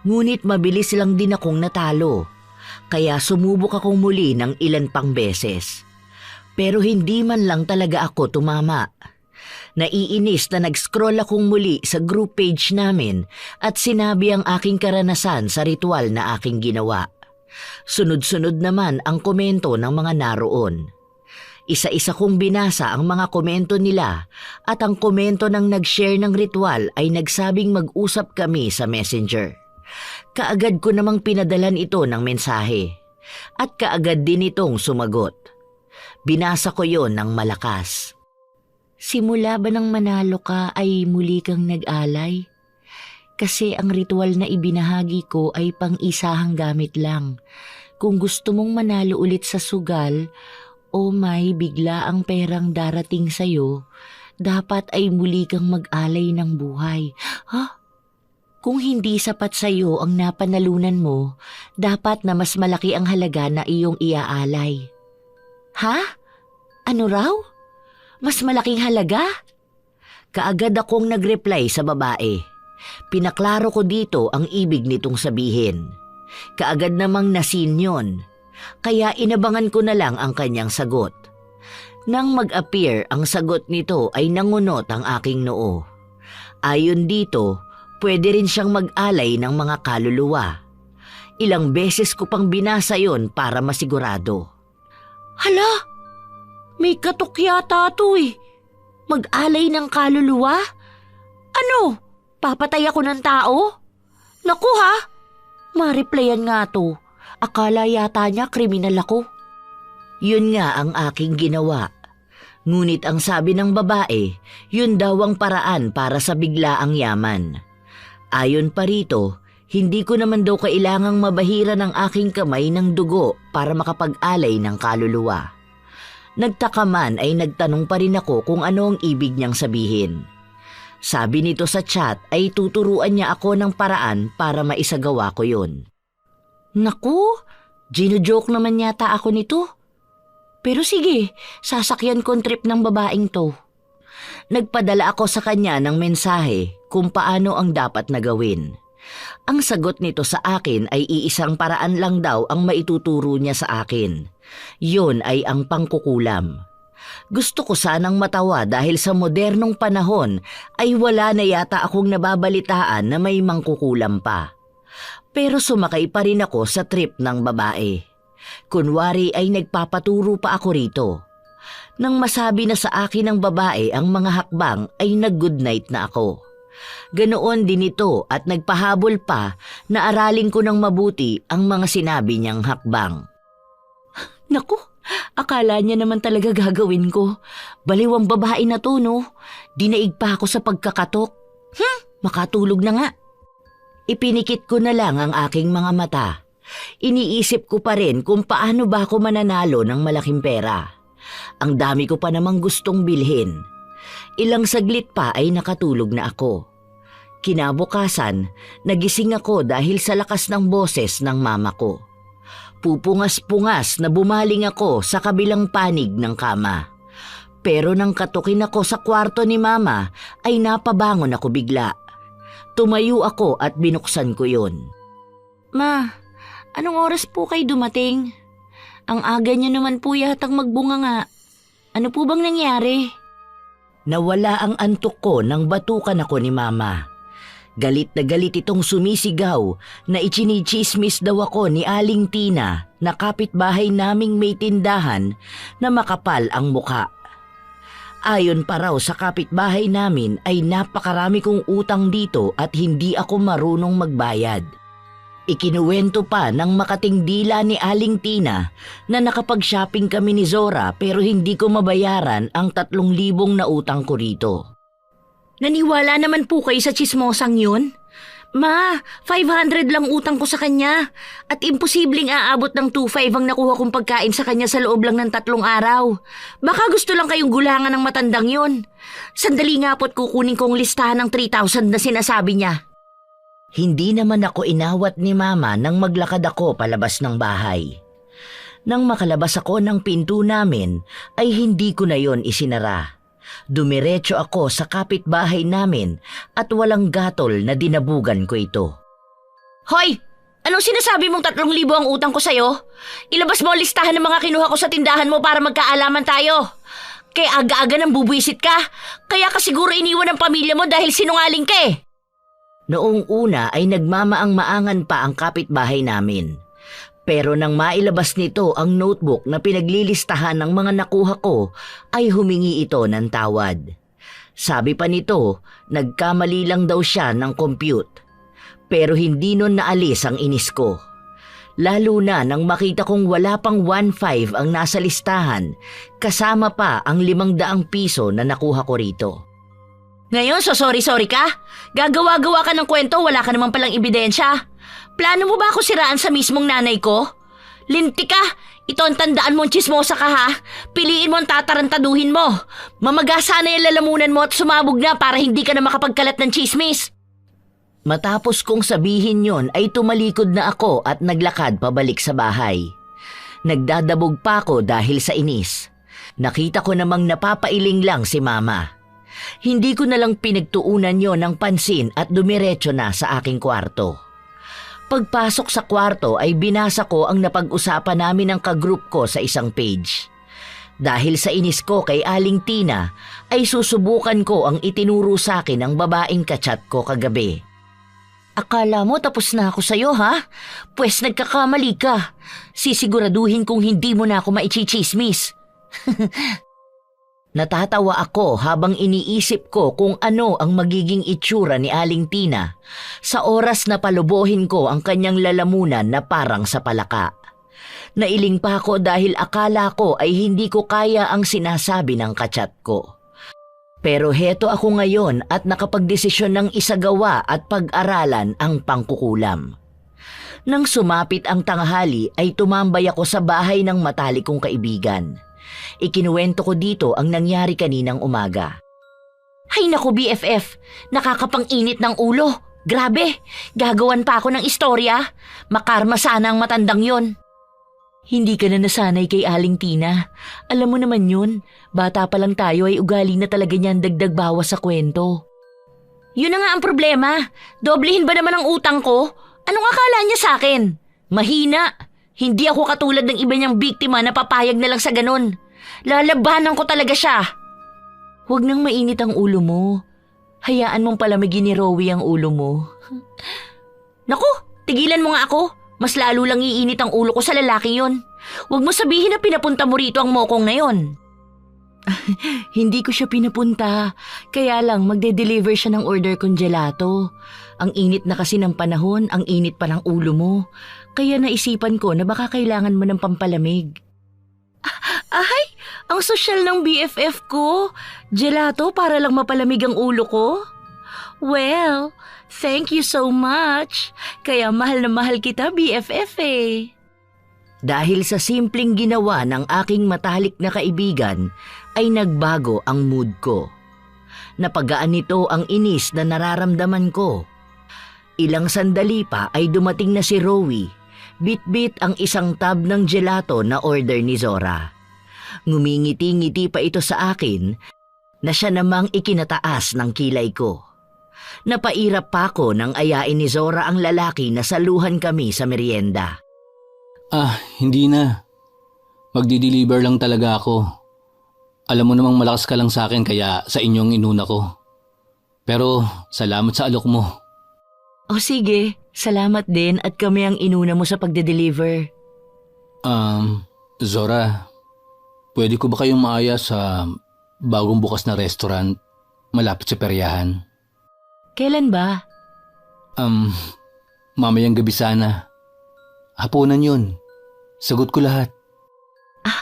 Ngunit mabilis lang din akong natalo. Kaya sumubok akong muli ng ilan pang beses. Pero hindi man lang talaga ako tumama. Naiinis na nag-scroll akong muli sa group page namin at sinabi ang aking karanasan sa ritual na aking ginawa. Sunod-sunod naman ang komento ng mga naroon. Isa-isa kong binasa ang mga komento nila at ang komento ng nag-share ng ritual ay nagsabing mag-usap kami sa Messenger. Kaagad ko namang pinadalan ito ng mensahe at kaagad din itong sumagot. Binasa ko yon ng malakas. Simula ba nang manalo ka ay muli kang nag-alay? Kasi ang ritual na ibinahagi ko ay pang-isahang gamit lang. Kung gusto mong manalo ulit sa sugal o may bigla ang perang darating sa'yo, dapat ay muli kang mag-alay ng buhay. Ha? Kung hindi sapat sa'yo ang napanalunan mo, dapat na mas malaki ang halaga na iyong iaalay. Ha? Ano raw? Mas malaking halaga? Kaagad akong nag-reply sa babae. Pinaklaro ko dito ang ibig nitong sabihin. Kaagad namang nasin yun. Kaya inabangan ko na lang ang kanyang sagot. Nang mag-appear ang sagot nito ay nangunot ang aking noo. Ayon dito, pwede rin siyang mag-alay ng mga kaluluwa. Ilang beses ko pang binasa yon para masigurado. Hala! May katok yata ito eh. Mag-alay ng kaluluwa? Ano? Papatay ako ng tao? Naku ha! Ma-replyan nga to. Akala yata niya kriminal ako. Yun nga ang aking ginawa. Ngunit ang sabi ng babae, yun daw ang paraan para sa biglaang yaman. Ayon pa rito, hindi ko naman daw kailangang mabahira ng aking kamay ng dugo para makapag-alay ng kaluluwa. Nagtaka man ay nagtanong pa rin ako kung ano ang ibig niyang sabihin. Sabi nito sa chat ay tuturuan niya ako ng paraan para maisagawa ko yun. Naku, gino-joke naman yata ako nito. Pero sige, sasakyan ko ang trip ng babaeng to. Nagpadala ako sa kanya ng mensahe kung paano ang dapat na gawin. Ang sagot nito sa akin ay iisang paraan lang daw ang maituturo niya sa akin. Yun ay ang pangkukulam. Gusto ko sanang matawa dahil sa modernong panahon ay wala na yata akong nababalitaan na may mangkukulam pa. Pero sumakay pa rin ako sa trip ng babae. Kunwari ay nagpapaturo pa ako rito. Nang masabi na sa akin ng babae ang mga hakbang ay nag-good night na ako. Ganoon din ito at nagpahabol pa na aralin ko ng mabuti ang mga sinabi niyang hakbang. Naku, akala niya naman talaga gagawin ko. Baliwang babae na to, no? Dinaig pa ako sa pagkakatok. Makatulog na nga. Ipinikit ko na lang ang aking mga mata. Iniisip ko pa rin kung paano ba ako mananalo ng malaking pera. Ang dami ko pa namang gustong bilhin. Ilang saglit pa ay nakatulog na ako. Kinabukasan, nagising ako dahil sa lakas ng boses ng mama ko. Pupungas-pungas na bumaling ako sa kabilang panig ng kama. Pero nang katukin ako sa kwarto ni mama, ay napabangon ako bigla. Tumayo ako at binuksan ko yun. Ma, anong oras po kayo dumating? Ang aga niyo naman po yatang magbunga nga. Ano po bang nangyari? Nawala ang antok ko nang batukan ako ni Mama. Galit na galit itong sumisigaw na ichinichismis daw ako ni Aling Tina na kapitbahay naming may tindahan na makapal ang muka. Ayon pa raw sa kapitbahay namin ay napakarami kong utang dito at hindi ako marunong magbayad. Ikinuwento pa ng makating dila ni Aling Tina na nakapag-shopping kami ni Zora pero hindi ko mabayaran ang 3,000 na utang ko rito. Naniwala naman po kayo sa chismosang yun? Ma, 500 lang utang ko sa kanya at imposibleng aabot ng 2,500 ang nakuha kong pagkain sa kanya sa loob lang ng 3 araw. Baka gusto lang kayong gulangan ng matandang yun. Sandali nga po't kukunin kong listahan ng 3,000 na sinasabi niya. Hindi naman ako inawat ni Mama nang maglakad ako palabas ng bahay. Nang makalabas ako ng pinto namin ay hindi ko na yon isinara. Dumiretso ako sa kapitbahay namin at walang gatol na dinabugan ko ito. Hoy! Anong sinasabi mong 3,000 ang utang ko sa'yo? Ilabas mo ang listahan ng mga kinuha ko sa tindahan mo para magkaalaman tayo. Kaya aga-aga nang bubwisit ka. Kaya ka siguro iniwan ng pamilya mo dahil sinungaling ka eh. Noong una ay nagmamaang-maangan pa ang kapitbahay namin. Pero nang mailabas nito ang notebook na pinaglilistahan ng mga nakuha ko, ay humingi ito ng tawad. Sabi pa nito, nagkamali lang daw siya ng compute. Pero hindi nun naalis ang inis ko. Lalo na nang makita kong wala pang 1,500 ang nasa listahan, kasama pa ang 500 piso na nakuha ko rito. Ngayon, so sorry ka? Gagawa-gawa ka ng kwento, wala ka naman palang ebidensya. Plano mo ba ako siraan sa mismong nanay ko? Linti ka! Ito ang tandaan mong chismosa ka ha. Piliin mo ang tatarantaduhin mo. Mamagasa na yung lalamunan mo at sumabog na para hindi ka na makapagkalat ng chismis. Matapos kong sabihin yon ay tumalikod na ako at naglakad pabalik sa bahay. Nagdadabog pa ako dahil sa inis. Nakita ko namang napapailing lang si Mama. Hindi ko na lang pinagtuunan yon ng pansin at dumiretso na sa aking kwarto. Pagpasok sa kwarto ay binasa ko ang napag-usapan namin ng kagroup ko sa isang page. Dahil sa inis ko kay Aling Tina, ay susubukan ko ang itinuro sa akin ng babaeng kachat ko kagabi. Akala mo tapos na ako sa'yo ha? Pwes nagkakamali ka. Sisiguraduhin kong hindi mo na ako maichichismis. Natatawa ako habang iniisip ko kung ano ang magiging itsura ni Aling Tina sa oras na palubuhin ko ang kanyang lalamunan na parang sa palaka. Nailing pa ako dahil akala ko ay hindi ko kaya ang sinasabi ng kachat ko. Pero heto ako ngayon at nakapagdesisyon ng isagawa at pag-aralan ang pangkukulam. Nang sumapit ang tanghali ay tumambay ako sa bahay ng matalik kong kaibigan. Ikinuwento ko dito ang nangyari kaninang umaga. Hay naku BFF, nakakapang-init ng ulo. Grabe, gagawan pa ako ng istorya. Makarma sana ang matandang yon. Hindi ka na nasanay kay Aling Tina. Alam mo naman yun, bata pa lang tayo ay ugali na talaga niyan dagdag bawas sa kwento. Yun na nga ang problema. Doblehin ba naman ang utang ko? Anong akala niya sa akin? Mahina. Hindi ako katulad ng iba niyang biktima na papayag na lang sa ganun. Lalabanan ko talaga siya. Huwag nang mainit ang ulo mo. Hayaan mong palamigin ni Rowie ang ulo mo. Naku, tigilan mo nga ako. Mas lalo lang iinit ang ulo ko sa lalaki yon. Huwag mo sabihin na pinapunta mo rito ang mokong na yon. Hindi ko siya pinapunta. Kaya lang magde-deliver siya ng order kong gelato. Ang init na kasi ng panahon, ang init pa ng ulo mo. Kaya naisipan ko na baka kailangan mo ng pampalamig. Ay, ang sosyal ng BFF ko. Gelato para lang mapalamig ang ulo ko? Well, thank you so much. Kaya mahal na mahal kita BFF eh. Dahil sa simpleng ginawa ng aking matalik na kaibigan, ay nagbago ang mood ko. Napagaan nito ang inis na nararamdaman ko. Ilang sandali pa ay dumating na si Rowie. Bit-bit ang isang tab ng gelato na order ni Zora. Ngumingiti-ngiti pa ito sa akin na siya namang ikinataas ng kilay ko. Napairap pa ako nang ayain ni Zora ang lalaki na saluhan kami sa merienda. Hindi na. Magdi-deliver lang talaga ako. Alam mo namang malakas ka lang sa akin kaya sa inyong inuna ko. Pero salamat sa alok mo. O sige, salamat din at kami ang inuna mo sa pagde-deliver. Zora, pwede ko ba kayong maaya sa bagong bukas na restaurant malapit sa peryahan? Kailan ba? Mamayang gabi sana. Hapunan yun. Sagot ko lahat.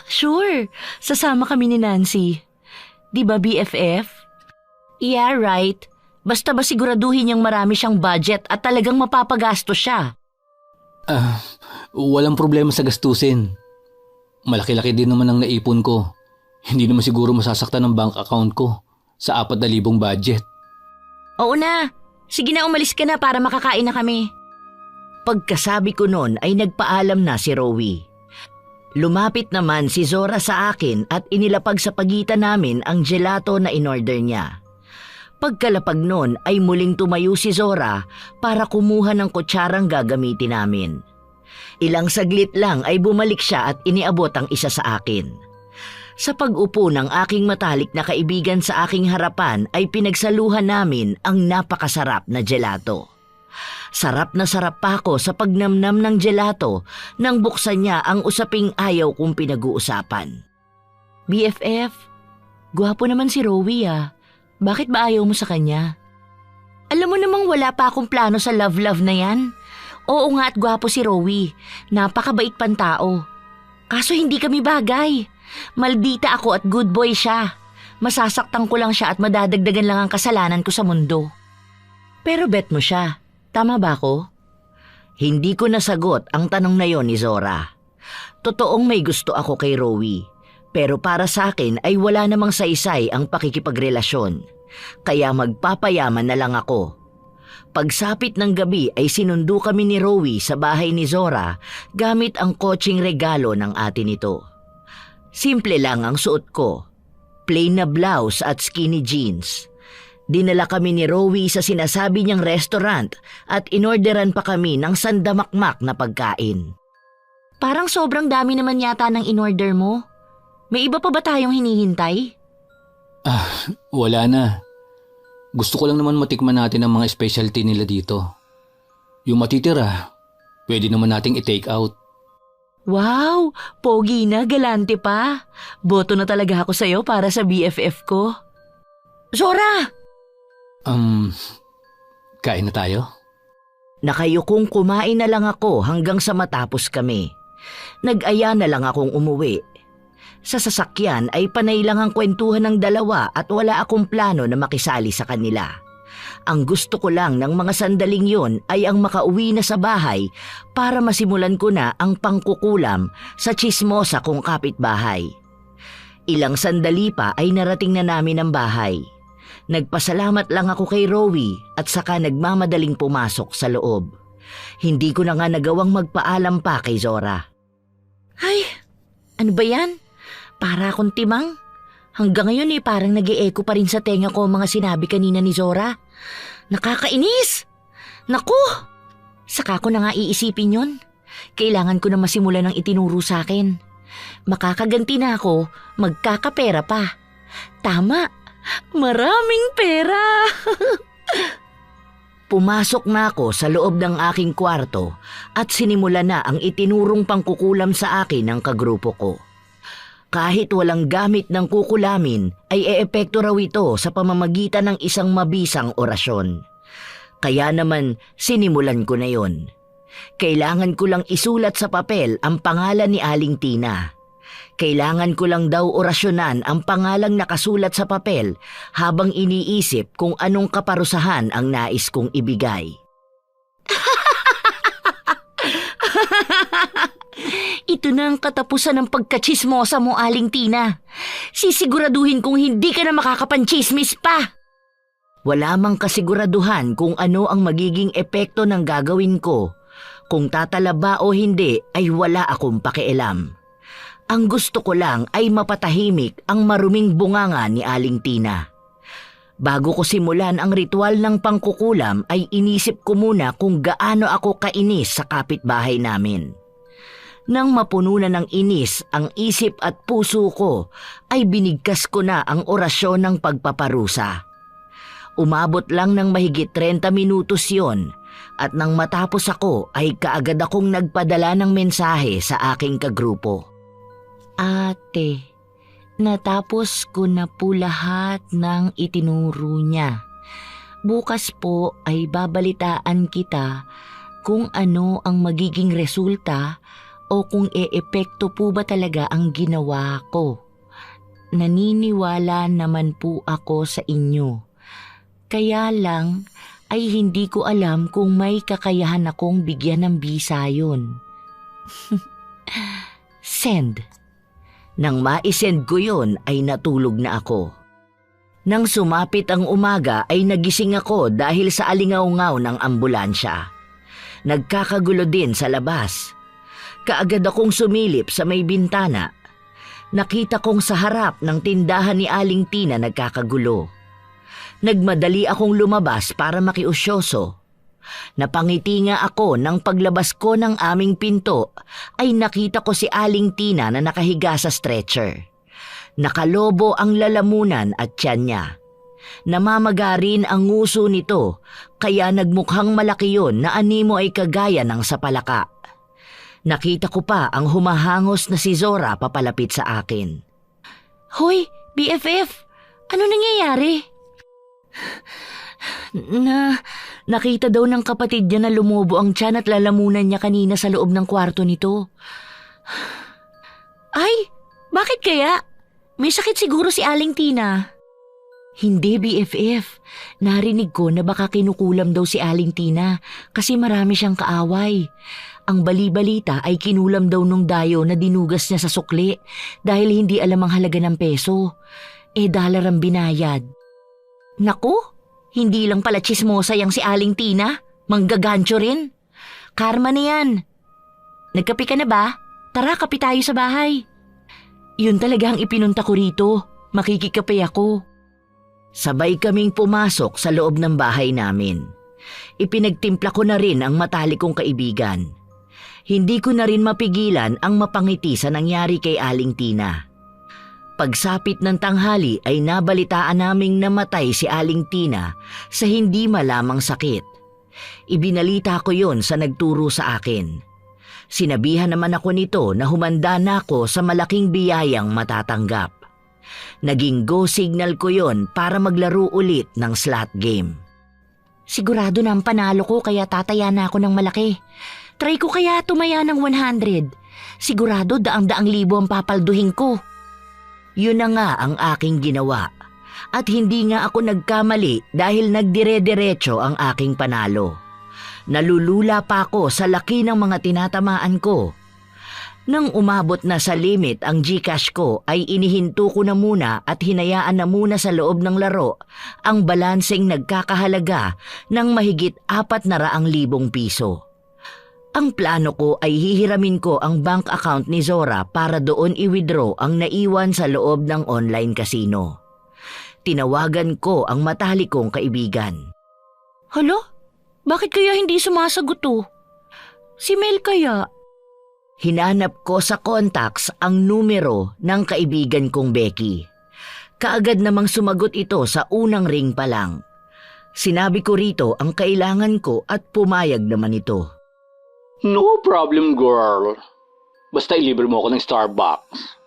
Sure. Sasama kami ni Nancy. Di ba BFF? Yeah, right. Basta ba siguraduhin niyang marami siyang budget at talagang mapapagasto siya? Walang problema sa gastusin. Malaki-laki din naman ang naipon ko. Hindi naman siguro masasaktan ang bank account ko sa 4,000 budget. Oo na. Sige na, umalis ka na para makakain na kami. Pagkasabi ko noon ay nagpaalam na si Rowie. Lumapit naman si Zora sa akin at inilapag sa pagitan namin ang gelato na inorder niya. Pagkalapag noon ay muling tumayo si Zora para kumuha ng kutsarang gagamitin namin. Ilang saglit lang ay bumalik siya at iniabot ang isa sa akin. Sa pag-upo ng aking matalik na kaibigan sa aking harapan ay pinagsaluhan namin ang napakasarap na gelato. Sarap na sarap pa ako sa pagnamnam ng gelato nang buksan niya ang usaping ayaw kong pinag-uusapan. BFF, gwapo naman si Rowie ah. Bakit ba ayaw mo sa kanya? Alam mo namang wala pa akong plano sa love-love na yan. Oo nga at gwapo si Rowie. Napakabait pang tao. Kaso hindi kami bagay. Maldita ako at good boy siya. Masasaktan ko lang siya at madadagdagan lang ang kasalanan ko sa mundo. Pero bet mo siya. Tama ba ako? Hindi ko nasagot ang tanong na yon ni Zora. Totoong may gusto ako kay Rowie. Pero para sa akin ay wala namang saysay ang pakikipagrelasyon. Kaya magpapayaman na lang ako. Pagsapit ng gabi ay sinundo kami ni Rowie sa bahay ni Zora gamit ang kotseng regalo ng ate nito. Simple lang ang suot ko. Plain na blouse at skinny jeans. Dinala kami ni Rowie sa sinasabi niyang restaurant at inorderan pa kami ng sandamakmak na pagkain. Parang sobrang dami naman yata ng inorder mo. May iba pa ba tayong hinihintay? Wala na. Gusto ko lang naman matikman natin ang mga specialty nila dito. Yung matitira, pwede naman nating i-take out. Wow! Pogi na, galante pa. Boto na talaga ako sa'yo para sa BFF ko. Zora! Kain na tayo? Nakayukong kumain na lang ako hanggang sa matapos kami. Nag-aya na lang akong umuwi. Sa sasakyan ay panay lang ang kwentuhan ng dalawa at wala akong plano na makisali sa kanila. Ang gusto ko lang ng mga sandaling yon ay ang makauwi na sa bahay para masimulan ko na ang pangkukulam sa tsismosa kong kapitbahay. Ilang sandali pa ay narating na namin ang bahay. Nagpasalamat lang ako kay Rowie at saka nagmamadaling pumasok sa loob. Hindi ko na nga nagawang magpaalam pa kay Zora. Ay, ano ba yan? Para akong timang. Hanggang ngayon parang nag-e-echo pa rin sa tenga ko ang mga sinabi kanina ni Zora. Nakakainis! Naku! Saka ko na nga iisipin yon. Kailangan ko na masimulan ng itinuro sa akin. Makakaganti na ako, magkakapera pa. Tama, maraming pera! Pumasok na ako sa loob ng aking kwarto at sinimula na ang itinurong pangkukulam sa akin ng kagrupo ko. Kahit walang gamit ng kukulamin ay eepekto raw ito sa pamamagitan ng isang mabisang orasyon. Kaya naman sinimulan ko na yon. Kailangan ko lang isulat sa papel ang pangalan ni Aling Tina. Kailangan ko lang daw orasyonan ang pangalang nakasulat sa papel habang iniisip kung anong kaparusahan ang nais kong ibigay. Ito na ang katapusan ng pagkatsismosa mo, Aling Tina. Sisiguraduhin kong hindi ka na makakapanchismis pa. Wala mang kasiguraduhan kung ano ang magiging epekto ng gagawin ko. Kung tatalaba o hindi ay wala akong pakialam. Ang gusto ko lang ay mapatahimik ang maruming bunganga ni Aling Tina. Bago ko simulan ang ritual ng pangkukulam ay inisip ko muna kung gaano ako kainis sa kapitbahay namin. Nang mapuno na ng inis ang isip at puso ko, ay binigkas ko na ang orasyon ng pagpaparusa. Umabot lang ng mahigit 30 minutos yon at nang matapos ako ay kaagad akong nagpadala ng mensahe sa aking kagrupo. Ate, natapos ko na po lahat ng itinuro niya. Bukas po ay babalitaan kita kung ano ang magiging resulta o kung e-epekto po ba talaga ang ginawa ko. Naniniwala naman po ako sa inyo. Kaya lang ay hindi ko alam kung may kakayahan akong bigyan ng bisa yun. Send. Nang maisend ko yun ay natulog na ako. Nang sumapit ang umaga ay nagising ako dahil sa alingaw-ngaw ng ambulansya. Nagkakagulo din sa labas. Kaagad akong sumilip sa may bintana. Nakita kong sa harap ng tindahan ni Aling Tina nagkakagulo. Nagmadali akong lumabas para makiusyoso. Napangiti nga ako nang paglabas ko ng aming pinto ay nakita ko si Aling Tina na nakahiga sa stretcher. Nakalobo ang lalamunan at tiyan niya. Namamaga rin ang nguso nito kaya nagmukhang malaki yun na animo ay kagaya ng sapalaka. Nakita ko pa ang humahangos na si Zora papalapit sa akin. Hoy, BFF! Ano nangyayari? Nakita daw ng kapatid niya na lumobo ang tiyan at lalamunan niya kanina sa loob ng kwarto nito. Ay, bakit kaya? May sakit siguro si Aling Tina. Hindi, BFF. Narinig ko na baka kinukulam daw si Aling Tina kasi marami siyang kaaway. Ang bali-balita ay kinulam daw nung dayo na dinugas niya sa sukli dahil hindi alam ang halaga ng peso. $1 ang binayad. Naku, hindi lang pala chismosa yang si Aling Tina. Manggagancho rin. Karma na yan. Nagkape ka na ba? Tara, kape tayo sa bahay. Yun talaga ang ipinunta ko rito. Makikikape ako. Sabay kaming pumasok sa loob ng bahay namin. Ipinagtimpla ko na rin ang matalik kong kaibigan. Hindi ko na rin mapigilan ang mapangiti sa nangyari kay Aling Tina. Pagsapit ng tanghali ay nabalitaan naming namatay si Aling Tina sa hindi malamang sakit. Ibinalita ko yon sa nagturo sa akin. Sinabihan naman ako nito na humanda na ako sa malaking biyayang matatanggap. Naging go signal ko yon para maglaro ulit ng slot game. Sigurado na ang panalo ko kaya tataya na ako ng malaki. Try ko kaya tumaya ng 100. Sigurado daang-daang libo ang papalduhin ko. Yun na nga ang aking ginawa. At hindi nga ako nagkamali dahil nagdire-diretso ang aking panalo. Nalulula pa ako sa laki ng mga tinatamaan ko. Nang umabot na sa limit ang GCash ko ay inihinto ko na muna at hinayaan na muna sa loob ng laro ang balanseng nagkakahalaga ng mahigit 400,000 piso. Ang plano ko ay hihiramin ko ang bank account ni Zora para doon i-withdraw ang naiwan sa loob ng online casino. Tinawagan ko ang matalik kong kaibigan. Hala? Bakit kaya hindi sumasagot to? Si Mel kaya? Hinanap ko sa contacts ang numero ng kaibigan kong Becky. Kaagad namang sumagot ito sa unang ring pa lang. Sinabi ko rito ang kailangan ko at pumayag naman ito. No problem, girl. Basta ilibre mo ako ng Starbucks.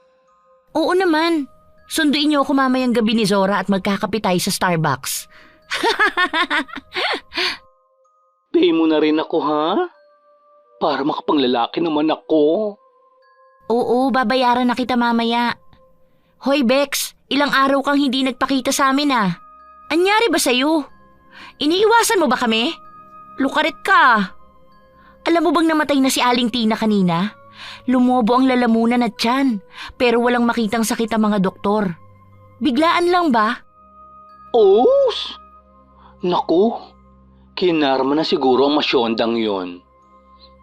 Oo naman. Sunduin niyo ako mamayang gabi ni Zora at magkakape tayo sa Starbucks. Pay mo na rin ako, ha? Para makapanglalaki naman ako. Oo, babayaran na kita mamaya. Hoy Bex, ilang araw kang hindi nagpakita sa amin ah. Anyari ba sa'yo? Iniiwasan mo ba kami? Lukaret ka. Alam mo bang namatay na si Aling Tina kanina? Lumobo ang lalamunan at tiyan, pero walang makitang sakit ang mga doktor. Biglaan lang ba? Oos! Naku, kinarma na siguro ang masyondang yon.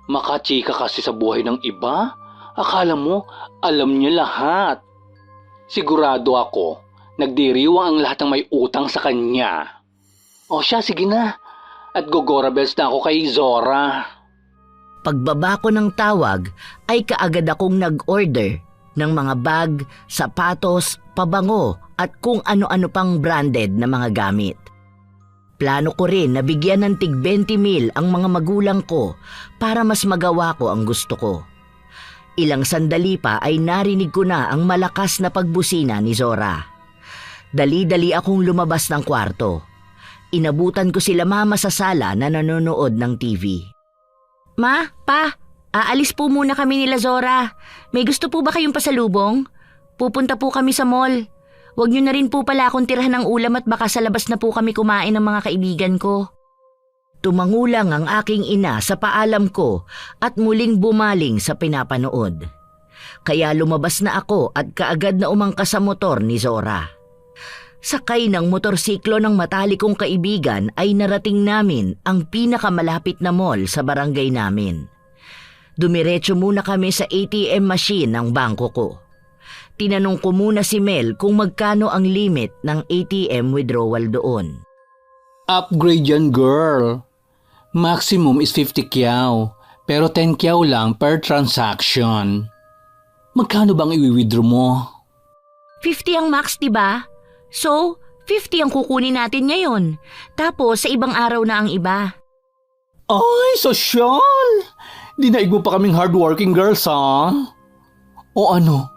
Makachika kasi sa buhay ng iba, akala mo alam niya lahat. Sigurado ako, nagdiriwang ang lahat ng may utang sa kanya. O siya, sige na, at gogorabels na ako kay Zora. Pagbaba ko ng tawag ay kaagad akong nag-order ng mga bag, sapatos, pabango at kung ano-ano pang branded na mga gamit. Plano ko rin na bigyan ng tig 20,000 ang mga magulang ko para mas magawa ko ang gusto ko. Ilang sandali pa ay narinig ko na ang malakas na pagbusina ni Zora. Dali-dali akong lumabas ng kwarto. Inabutan ko sila mama sa sala na nanonood ng TV. Ma, pa, aalis po muna kami nila Zora. May gusto po ba kayong pasalubong? Pupunta po kami sa mall. Huwag niyo na rin po pala akong tirahan ng ulam at baka sa labas na po kami kumain ng mga kaibigan ko. Tumangulang ang aking ina sa paalam ko at muling bumaling sa pinapanood. Kaya lumabas na ako at kaagad na umangkas sa motor ni Zora. Sakay ng motorsiklo ng matalik kong kaibigan ay narating namin ang pinakamalapit na mall sa barangay namin. Dumiretso muna kami sa ATM machine ng bangko ko. Tinanong ko muna si Mel kung magkano ang limit ng ATM withdrawal doon. Upgrade yan, girl. Maximum is 50 kyaw, pero 10 kyaw lang per transaction. Magkano bang i-withdraw mo? 50 ang max, diba? So, 50 ang kukunin natin ngayon. Tapos sa ibang araw na ang iba. Ay, sosyal! Dinaig mo pa kaming hardworking girls, ha? O ano?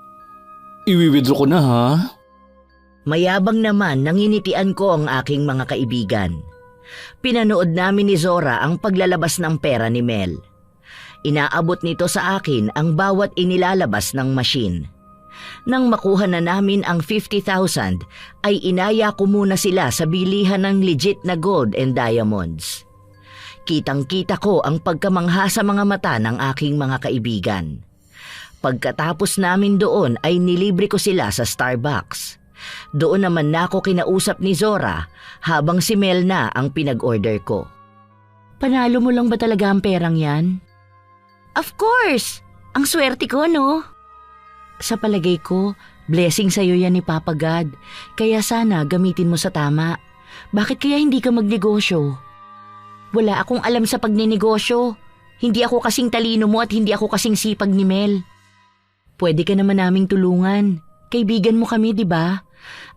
I-withdraw ko na, ha? Mayabang naman nanginitian ko ang aking mga kaibigan. Pinanood namin ni Zora ang paglalabas ng pera ni Mel. Inaabot nito sa akin ang bawat inilalabas ng machine. Nang makuha na namin ang 50,000 ay inaya ko muna sila sa bilihan ng legit na gold and diamonds. Kitang-kita ko ang pagkamangha sa mga mata ng aking mga kaibigan. Pagkatapos namin doon ay nilibre ko sila sa Starbucks. Doon naman na ako kinausap ni Zora habang si Mel na ang pinag-order ko. Panalo mo lang ba talaga ang perang yan? Of course! Ang swerte ko, no? Sa palagay ko, blessing sa'yo yan ni Papa God. Kaya sana gamitin mo sa tama. Bakit kaya hindi ka magnegosyo? Wala akong alam sa pagnenegosyo. Hindi ako kasing talino mo at hindi ako kasing sipag ni Mel. Pwede ka naman naming tulungan. Kaibigan mo kami, di ba?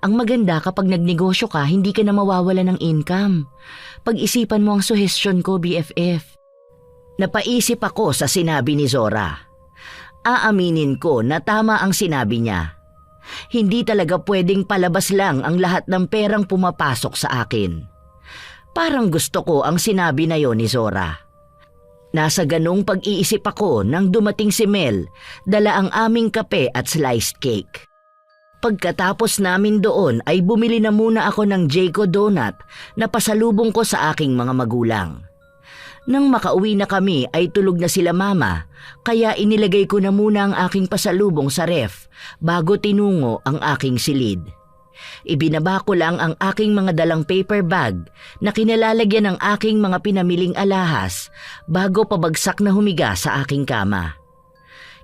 Ang maganda kapag nagnegosyo ka, hindi ka na mawawala ng income. Pag-isipan mo ang suhestyon ko, BFF. Napaisip ako sa sinabi ni Zora. Aaminin ko na tama ang sinabi niya. Hindi talaga pwedeng palabas lang ang lahat ng perang pumapasok sa akin. Parang gusto ko ang sinabi na yon ni Zora. Nasa ganung pag-iisip ako nang dumating si Mel, dala ang aming kape at sliced cake. Pagkatapos namin doon ay bumili na muna ako ng Jayco Donut na pasalubong ko sa aking mga magulang. Nang makauwi na kami ay tulog na sila mama, kaya inilagay ko na muna ang aking pasalubong sa ref bago tinungo ang aking silid. Ibinaba ko lang ang aking mga dalang paper bag na kinalalagyan ng aking mga pinamiling alahas bago pabagsak na humiga sa aking kama.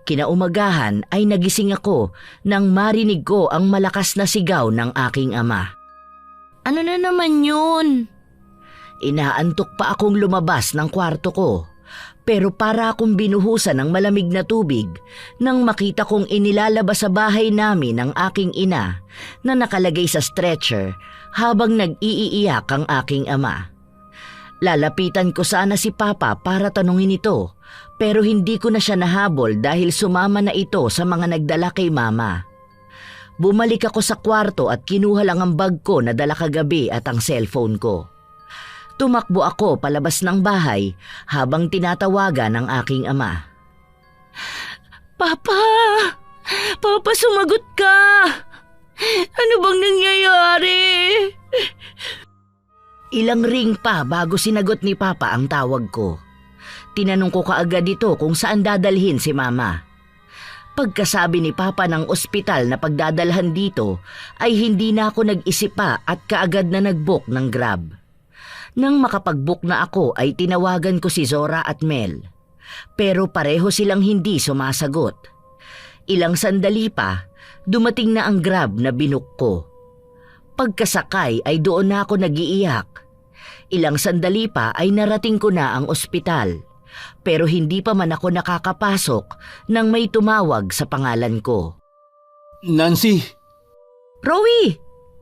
Kinaumagahan ay nagising ako nang marinig ko ang malakas na sigaw ng aking ama. Ano na naman yun? Inaantok pa akong lumabas ng kwarto ko, pero para akong binuhusan ng malamig na tubig nang makita kong inilalabas sa bahay namin ang aking ina na nakalagay sa stretcher habang nag-iiyak ang aking ama. Lalapitan ko sana si Papa para tanungin ito, pero hindi ko na siya nahabol dahil sumama na ito sa mga nagdala kay Mama. Bumalik ako sa kwarto at kinuha lang ang bag ko na dala kagabi at ang cellphone ko. Tumakbo ako palabas ng bahay habang tinatawagan ang aking ama. Papa! Papa, sumagot ka! Ano bang nangyayari? Ilang ring pa bago sinagot ni Papa ang tawag ko. Tinanong ko kaagad ito kung saan dadalhin si Mama. Pagkasabi ni Papa ng ospital na pagdadalhan dito ay hindi na ako nag-isip pa at kaagad na nag-book ng Grab. Nang makapag-book na ako ay tinawagan ko si Zora at Mel. Pero pareho silang hindi sumasagot. Ilang sandali pa, dumating na ang Grab na binook ko. Pagkasakay ay doon na ako nag-iiyak. Ilang sandali pa ay narating ko na ang ospital. Pero hindi pa man ako nakakapasok nang may tumawag sa pangalan ko. Nancy, Rowie,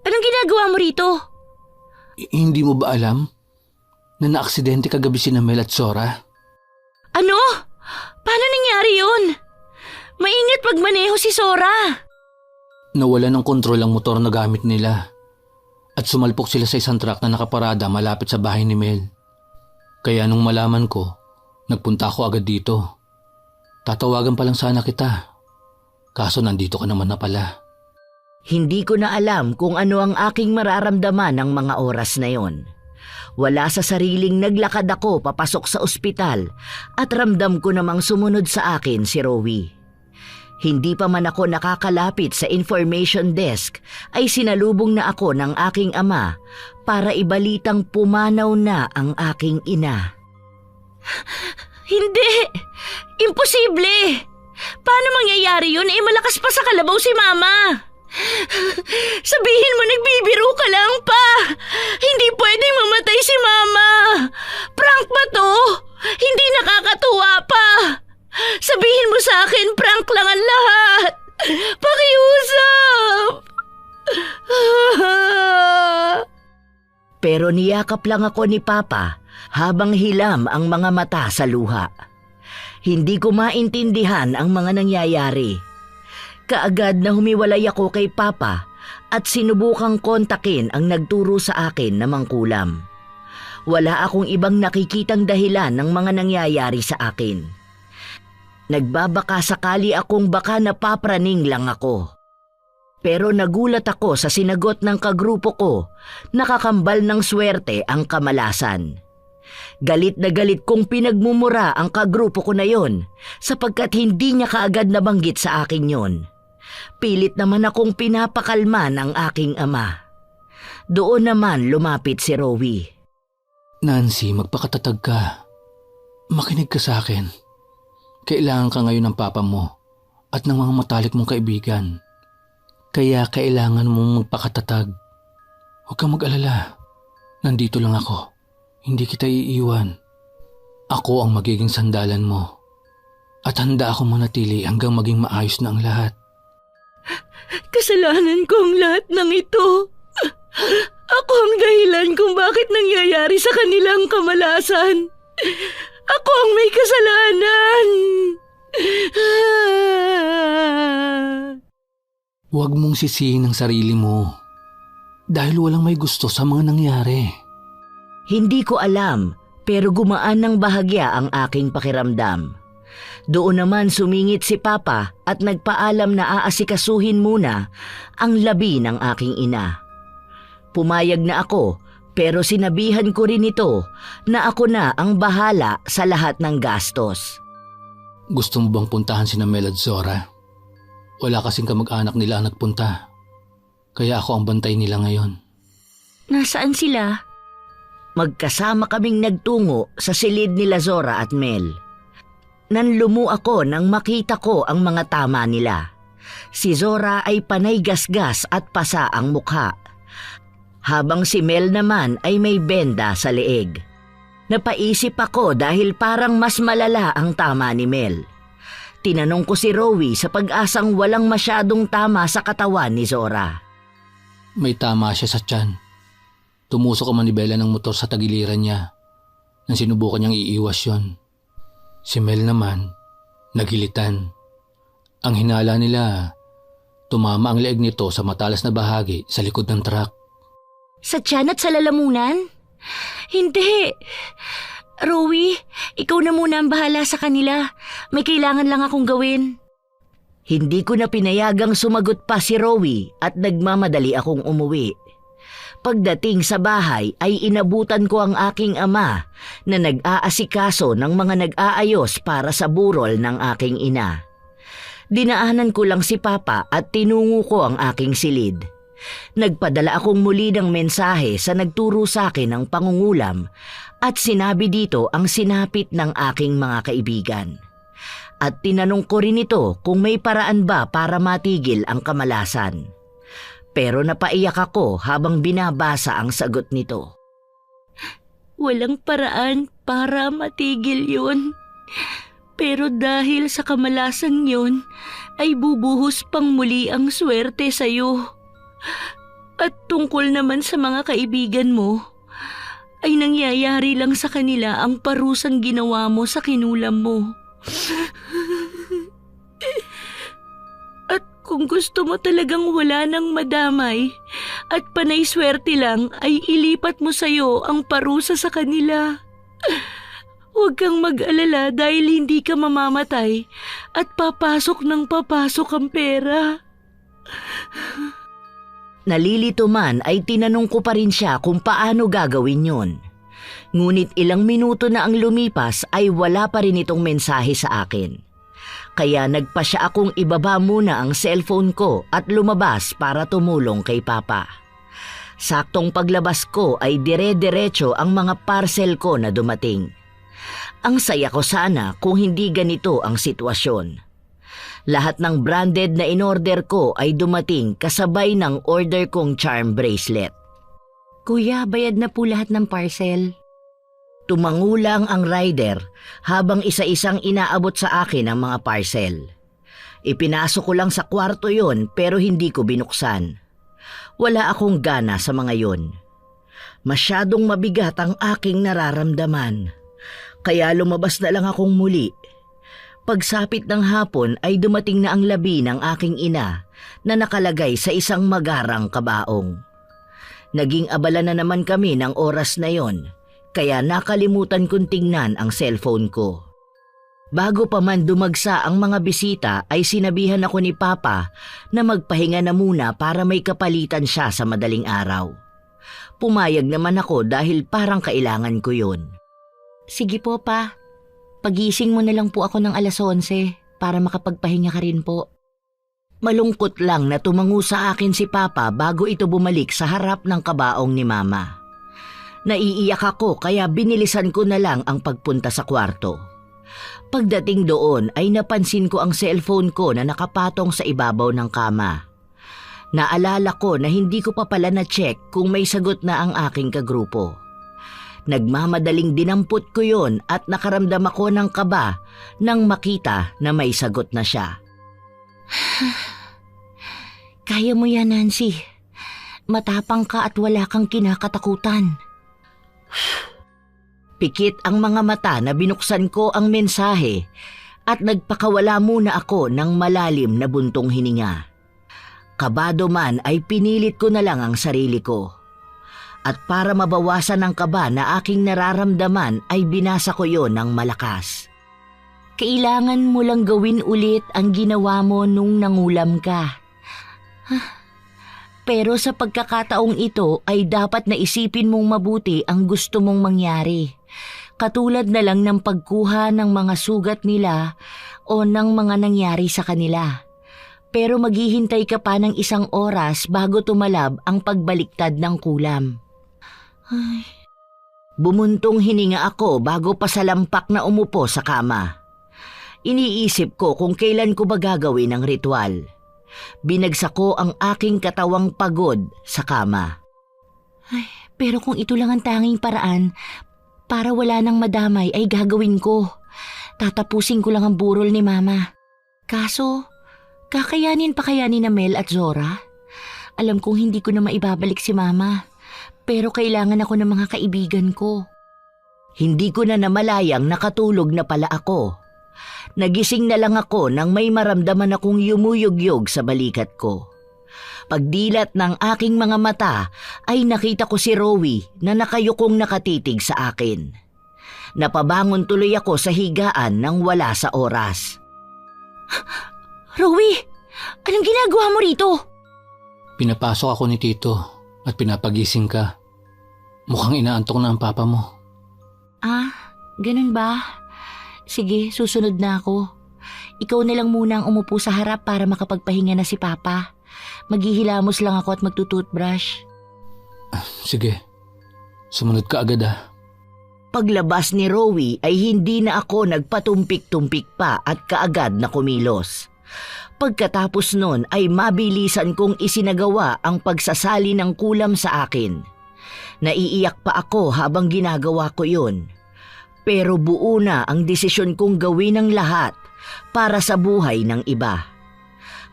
anong ginagawa mo rito? hindi mo ba alam na naaksidente kagabi si Mel at Zora? Ano? Paano nangyari yun? Maingat pagmaneho si Sora. Nawala ng kontrol ang motor na gamit nila at sumalpok sila sa isang truck na nakaparada malapit sa bahay ni Mel. Kaya nung malaman ko, nagpunta ako agad dito. Tatawagan pa lang sana kita. Kaso nandito ka naman na pala. Hindi ko na alam kung ano ang aking mararamdaman ng mga oras na yon. Wala sa sariling naglakad ako papasok sa ospital at ramdam ko namang sumunod sa akin si Rowie. Hindi pa man ako nakakalapit sa information desk ay sinalubong na ako ng aking ama para ibalitang pumanaw na ang aking ina. Hindi! Imposible! Paano mangyayari yun? Malakas pa sa kalabaw si Mama. Sabihin mo nagbibiro ka lang pa. Hindi pwedeng mamatay si Mama. Prank ba to? Hindi nakakatuwa pa. Sabihin mo sa akin, prank lang ang lahat. Pakiusap. Pero niyakap lang ako ni Papa habang hilam ang mga mata sa luha. Hindi ko maintindihan ang mga nangyayari. Kaagad na humiwalay ako kay Papa at sinubukang kontakin ang nagturo sa akin na mangkulam. Wala akong ibang nakikitang dahilan ng mga nangyayari sa akin. Nagbabaka sakali akong baka napapraning lang ako. Pero nagulat ako sa sinagot ng kagrupo ko, nakakambal ng swerte ang kamalasan. Galit na galit kong pinagmumura ang kagrupo ko na yon sapagkat hindi niya kaagad nabanggit sa akin yon. Pilit naman akong pinapakalma ng aking ama. Doon naman lumapit si Rowie. Nancy, magpakatatag ka. Makinig ka sa akin. Kailangan ka ngayon ng papa mo at ng mga matalik mong kaibigan. Kaya kailangan mong magpakatatag. Huwag kang mag-alala. Nandito lang ako. Hindi kita iiwan. Ako ang magiging sandalan mo. At handa akong manatili hanggang maging maayos na ang lahat. Kasalanan ko ang lahat ng ito. Ako ang dahilan kung bakit nangyayari sa kanilang kamalasan. Ako ang may kasalanan. Huwag mong sisihin ang sarili mo. Dahil walang may gusto sa mga nangyari. Hindi ko alam, pero gumaan ng bahagya ang aking pakiramdam. Doon naman sumingit si Papa at nagpaalam na aasikasuhin muna ang labi ng aking ina. Pumayag na ako, pero sinabihan ko rin ito na ako na ang bahala sa lahat ng gastos. Gusto mo bang puntahan si Mel at Zora? Wala kasing kamag-anak nila ang nagpunta. Kaya ako ang bantay nila ngayon. Nasaan sila? Magkasama kaming nagtungo sa silid nila Zora at Mel. Nanlumo ako nang makita ko ang mga tama nila. Si Zora ay panay gasgas at pasa ang mukha, habang si Mel naman ay may benda sa leeg. Napaisip ako dahil parang mas malala ang tama ni Mel. Tinanong ko si Rowie sa pag-asang walang masyadong tama sa katawan ni Zora. May tama siya sa tiyan. Tumusok ang manibela ng motor sa tagiliran niya nang sinubukan niyang iiwas yon. Si Mel naman, nagilitan. Ang hinala nila, tumama ang leeg nito sa matalas na bahagi sa likod ng truck. Sa tiyan at sa lalamunan? Hindi. Rowie, ikaw na muna ang bahala sa kanila. May kailangan lang akong gawin. Hindi ko na pinayagang sumagot pa si Rowie at nagmamadali akong umuwi. Pagdating sa bahay ay inabutan ko ang aking ama na nag-aasikaso ng mga nag-aayos para sa burol ng aking ina. Dinaanan ko lang si Papa at tinungo ko ang aking silid. Nagpadala akong muli ng mensahe sa nagturo sa akin ng pangungulam at sinabi dito ang sinapit ng aking mga kaibigan. At tinanong ko rin ito kung may paraan ba para matigil ang kamalasan. Pero napaiyak ako habang binabasa ang sagot nito. Walang paraan para matigil yun. Pero dahil sa kamalasang yon, ay bubuhos pang muli ang swerte sa'yo. At tungkol naman sa mga kaibigan mo, ay nangyayari lang sa kanila ang parusang ginawa mo sa kinulam mo. At kung gusto mo talagang wala nang madamay at panay swerte lang, ay ilipat mo sa'yo ang parusa sa kanila. Huwag kang mag-alala dahil hindi ka mamamatay at papasok ng papasok ang pera. Nalilito man ay tinanong ko pa rin siya kung paano gagawin yon. Ngunit ilang minuto na ang lumipas ay wala pa rin itong mensahe sa akin. Kaya nagpa siya akong ibaba muna ang cellphone ko at lumabas para tumulong kay Papa. Saktong paglabas ko ay dire-diretso ang mga parcel ko na dumating. Ang saya ko sana kung hindi ganito ang sitwasyon. Lahat ng branded na in-order ko ay dumating kasabay ng order kong charm bracelet. Kuya, bayad na po lahat ng parcel. Tumangulang ang rider habang isa-isang inaabot sa akin ang mga parcel. Ipinasok ko lang sa kwarto yon pero hindi ko binuksan. Wala akong gana sa mga yon. Masyadong mabigat ang aking nararamdaman. Kaya lumabas na lang akong muli. Pagsapit ng hapon ay dumating na ang labi ng aking ina na nakalagay sa isang magarang kabaong. Naging abala na naman kami ng oras na yon, kaya nakalimutan kong tingnan ang cellphone ko. Bago pa man dumagsa ang mga bisita ay sinabihan ako ni Papa na magpahinga na muna para may kapalitan siya sa madaling araw. Pumayag naman ako dahil parang kailangan ko yon. Sige po, Pa. Pagising mo na lang po ako ng 11:00 para makapagpahinga ka rin po. Malungkot lang na tumango sa akin si Papa bago ito bumalik sa harap ng kabaong ni Mama. Naiiyak ako kaya binilisan ko na lang ang pagpunta sa kwarto. Pagdating doon ay napansin ko ang cellphone ko na nakapatong sa ibabaw ng kama. Naalala ko na hindi ko pa pala na-check kung may sagot na ang aking kagrupo. Nagmamadaling dinampot ko yon at nakaramdam ako ng kaba nang makita na may sagot na siya. Kaya mo yan, Nancy. Matapang ka at wala kang kinakatakutan. Pikit ang mga mata na binuksan ko ang mensahe at nagpakawala muna ako ng malalim na buntong hininga. Kabado man ay pinilit ko na lang ang sarili ko. At para mabawasan ang kaba na aking nararamdaman ay binasa ko yon ng malakas. Kailangan mo lang gawin ulit ang ginawa mo nung nangulam ka. Pero sa pagkakataong ito ay dapat na isipin mong mabuti ang gusto mong mangyari. Katulad na lang ng pagkuha ng mga sugat nila o ng mga nangyari sa kanila. Pero maghihintay ka pa ng 1 oras bago tumalab ang pagbaliktad ng kulam. Ay. Bumuntong hininga ako bago pasalampak na umupo sa kama. Iniisip ko kung kailan ko ba gagawin ang ritual. Binagsak ko ang aking katawang pagod sa kama. Ay, pero kung ito lang ang tanging paraan para wala nang madamay ay gagawin ko. Tatapusin ko lang ang burol ni Mama. Kaso, kakayanin pa kaya ni Mel at Zora? Alam kong hindi ko na maibabalik si Mama. Pero kailangan ako ng mga kaibigan ko. Hindi ko na namalayang nakatulog na pala ako. Nagising na lang ako nang may maramdaman akong yumuyugyog sa balikat ko. Pagdilat ng aking mga mata ay nakita ko si Rowie na nakayukong nakatitig sa akin. Napabangon tuloy ako sa higaan nang wala sa oras. Rowie! Anong ginagawa mo rito? Pinapasok ako ni Tito at pinapagising ka. Mukhang inaantok na ang papa mo. Ah, ganun ba? Sige, susunod na ako. Ikaw na lang muna ang umupo sa harap para makapagpahinga na si Papa. Maghihilamos lang ako at magtutoothbrush. Sige, sumunod ka agad ah. Paglabas ni Rowie ay hindi na ako nagpatumpik-tumpik pa at kaagad na kumilos. Pagkatapos nun ay mabilisan kong isinagawa ang pagsasali ng kulam sa akin. Naiiyak pa ako habang ginagawa ko yun. Pero buo na ang desisyon kong gawin ang lahat para sa buhay ng iba.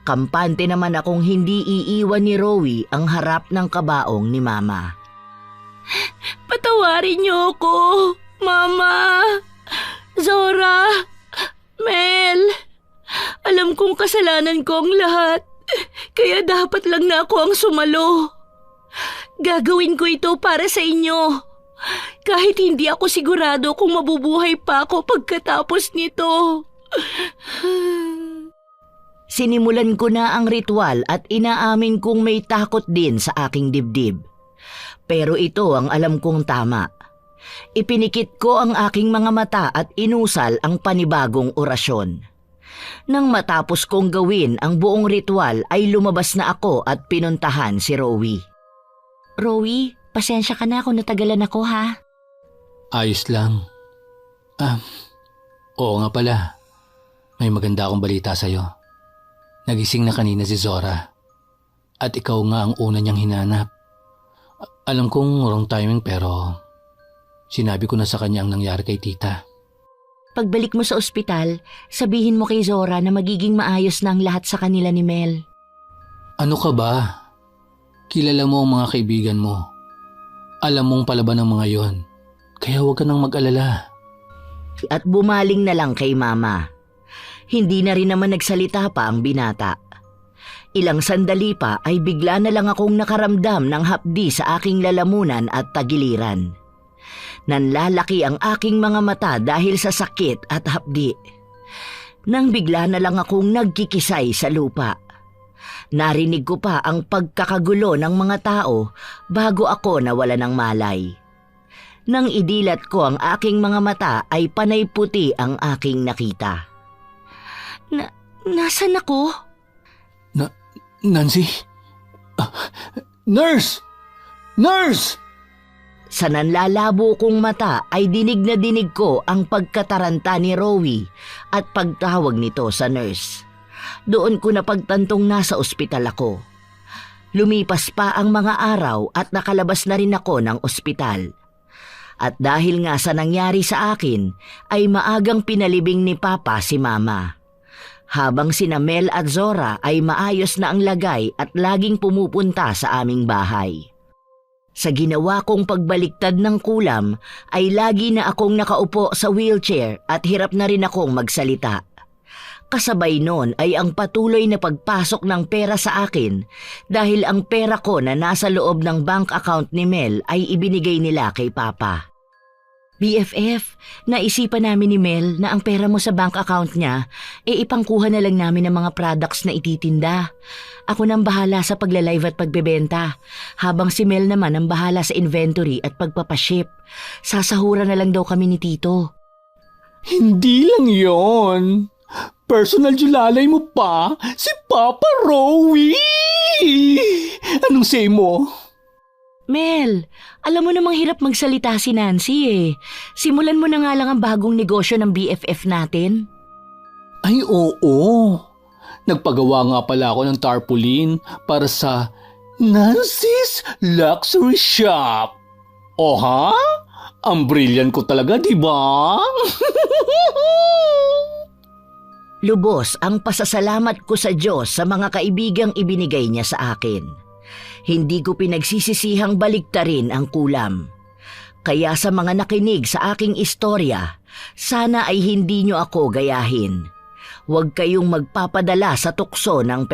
Kampante naman akong hindi iiwan ni Rowie ang harap ng kabaong ni Mama. Patawarin niyo ako, Mama! Zora! Mel! Alam kong kasalanan ko ang lahat, kaya dapat lang na ako ang sumalo. Gagawin ko ito para sa inyo. Kahit hindi ako sigurado kung mabubuhay pa ako pagkatapos nito. Sinimulan ko na ang ritual at inaamin kong may takot din sa aking dibdib. Pero ito ang alam kong tama. Ipinikit ko ang aking mga mata at inusal ang panibagong orasyon. Nang matapos kong gawin ang buong ritual ay lumabas na ako at pinuntahan si Rowie. Rowie, pasensya ka na kung natagalan ako, ha? Ayos lang. Oo nga pala. May maganda akong balita sa'yo. Nagising na kanina si Zora. At ikaw nga ang una niyang hinanap. Alam kong wrong timing pero sinabi ko na sa kanya ang nangyari kay tita. Pagbalik mo sa ospital, sabihin mo kay Zora na magiging maayos na ang lahat sa kanila ni Mel. Ano ka ba? Kilala mo ang mga kaibigan mo. Alam mong palaban ng mga yon. Kaya huwag ka nang mag-alala. At bumaling na lang kay Mama. Hindi na rin naman nagsalita pa ang binata. Ilang sandali pa ay bigla na lang akong nakaramdam ng hapdi sa aking lalamunan at tagiliran. Nanlalaki ang aking mga mata dahil sa sakit at hapdi. Nang bigla na lang akong nagkikisay sa lupa. Narinig ko pa ang pagkakagulo ng mga tao bago ako nawala ng malay. Nang idilat ko ang aking mga mata ay panay puti ang aking nakita. Nasaan ako? Nancy? Nurse! Nurse! Sa nanlalabo kong mata ay dinig na dinig ko ang pagkataranta ni Rowie at pagtawag nito sa nurse. Doon ko napagtantong nasa ospital ako. Lumipas pa ang mga araw at nakalabas na rin ako ng ospital. At dahil nga sa nangyari sa akin, ay maagang pinalibing ni Papa si Mama. Habang sina Mel at Zora ay maayos na ang lagay at laging pumupunta sa aming bahay. Sa ginawa kong pagbaliktad ng kulam ay lagi na akong nakaupo sa wheelchair at hirap na rin akong magsalita. Kasabay noon ay ang patuloy na pagpasok ng pera sa akin dahil ang pera ko na nasa loob ng bank account ni Mel ay ibinigay nila kay Papa. BFF, naisipan namin ni Mel na ang pera mo sa bank account niya ipangkuha na lang namin ng mga products na ititinda. Ako nang bahala sa paglalive at pagbebenta, habang si Mel naman ang bahala sa inventory at pagpapaship. Sasahuran na lang daw kami ni Tito. Hindi lang yon. Personal julalay mo pa si Papa Rowie! Anong say mo? Mel, alam mo namang hirap magsalita si Nancy eh. Simulan mo na nga lang ang bagong negosyo ng BFF natin. Ay oo. Nagpagawa nga pala ako ng tarpaulin para sa Nancy's Luxury Shop. O ha? Ang brilliant ko talaga, di ba? Lubos ang pasasalamat ko sa Diyos sa mga kaibigang ibinigay niya sa akin. Hindi ko pinagsisisihang baliktarin ang kulam. Kaya sa mga nakinig sa aking istorya, sana ay hindi niyo ako gayahin. Huwag kayong magpapadala sa tukso ng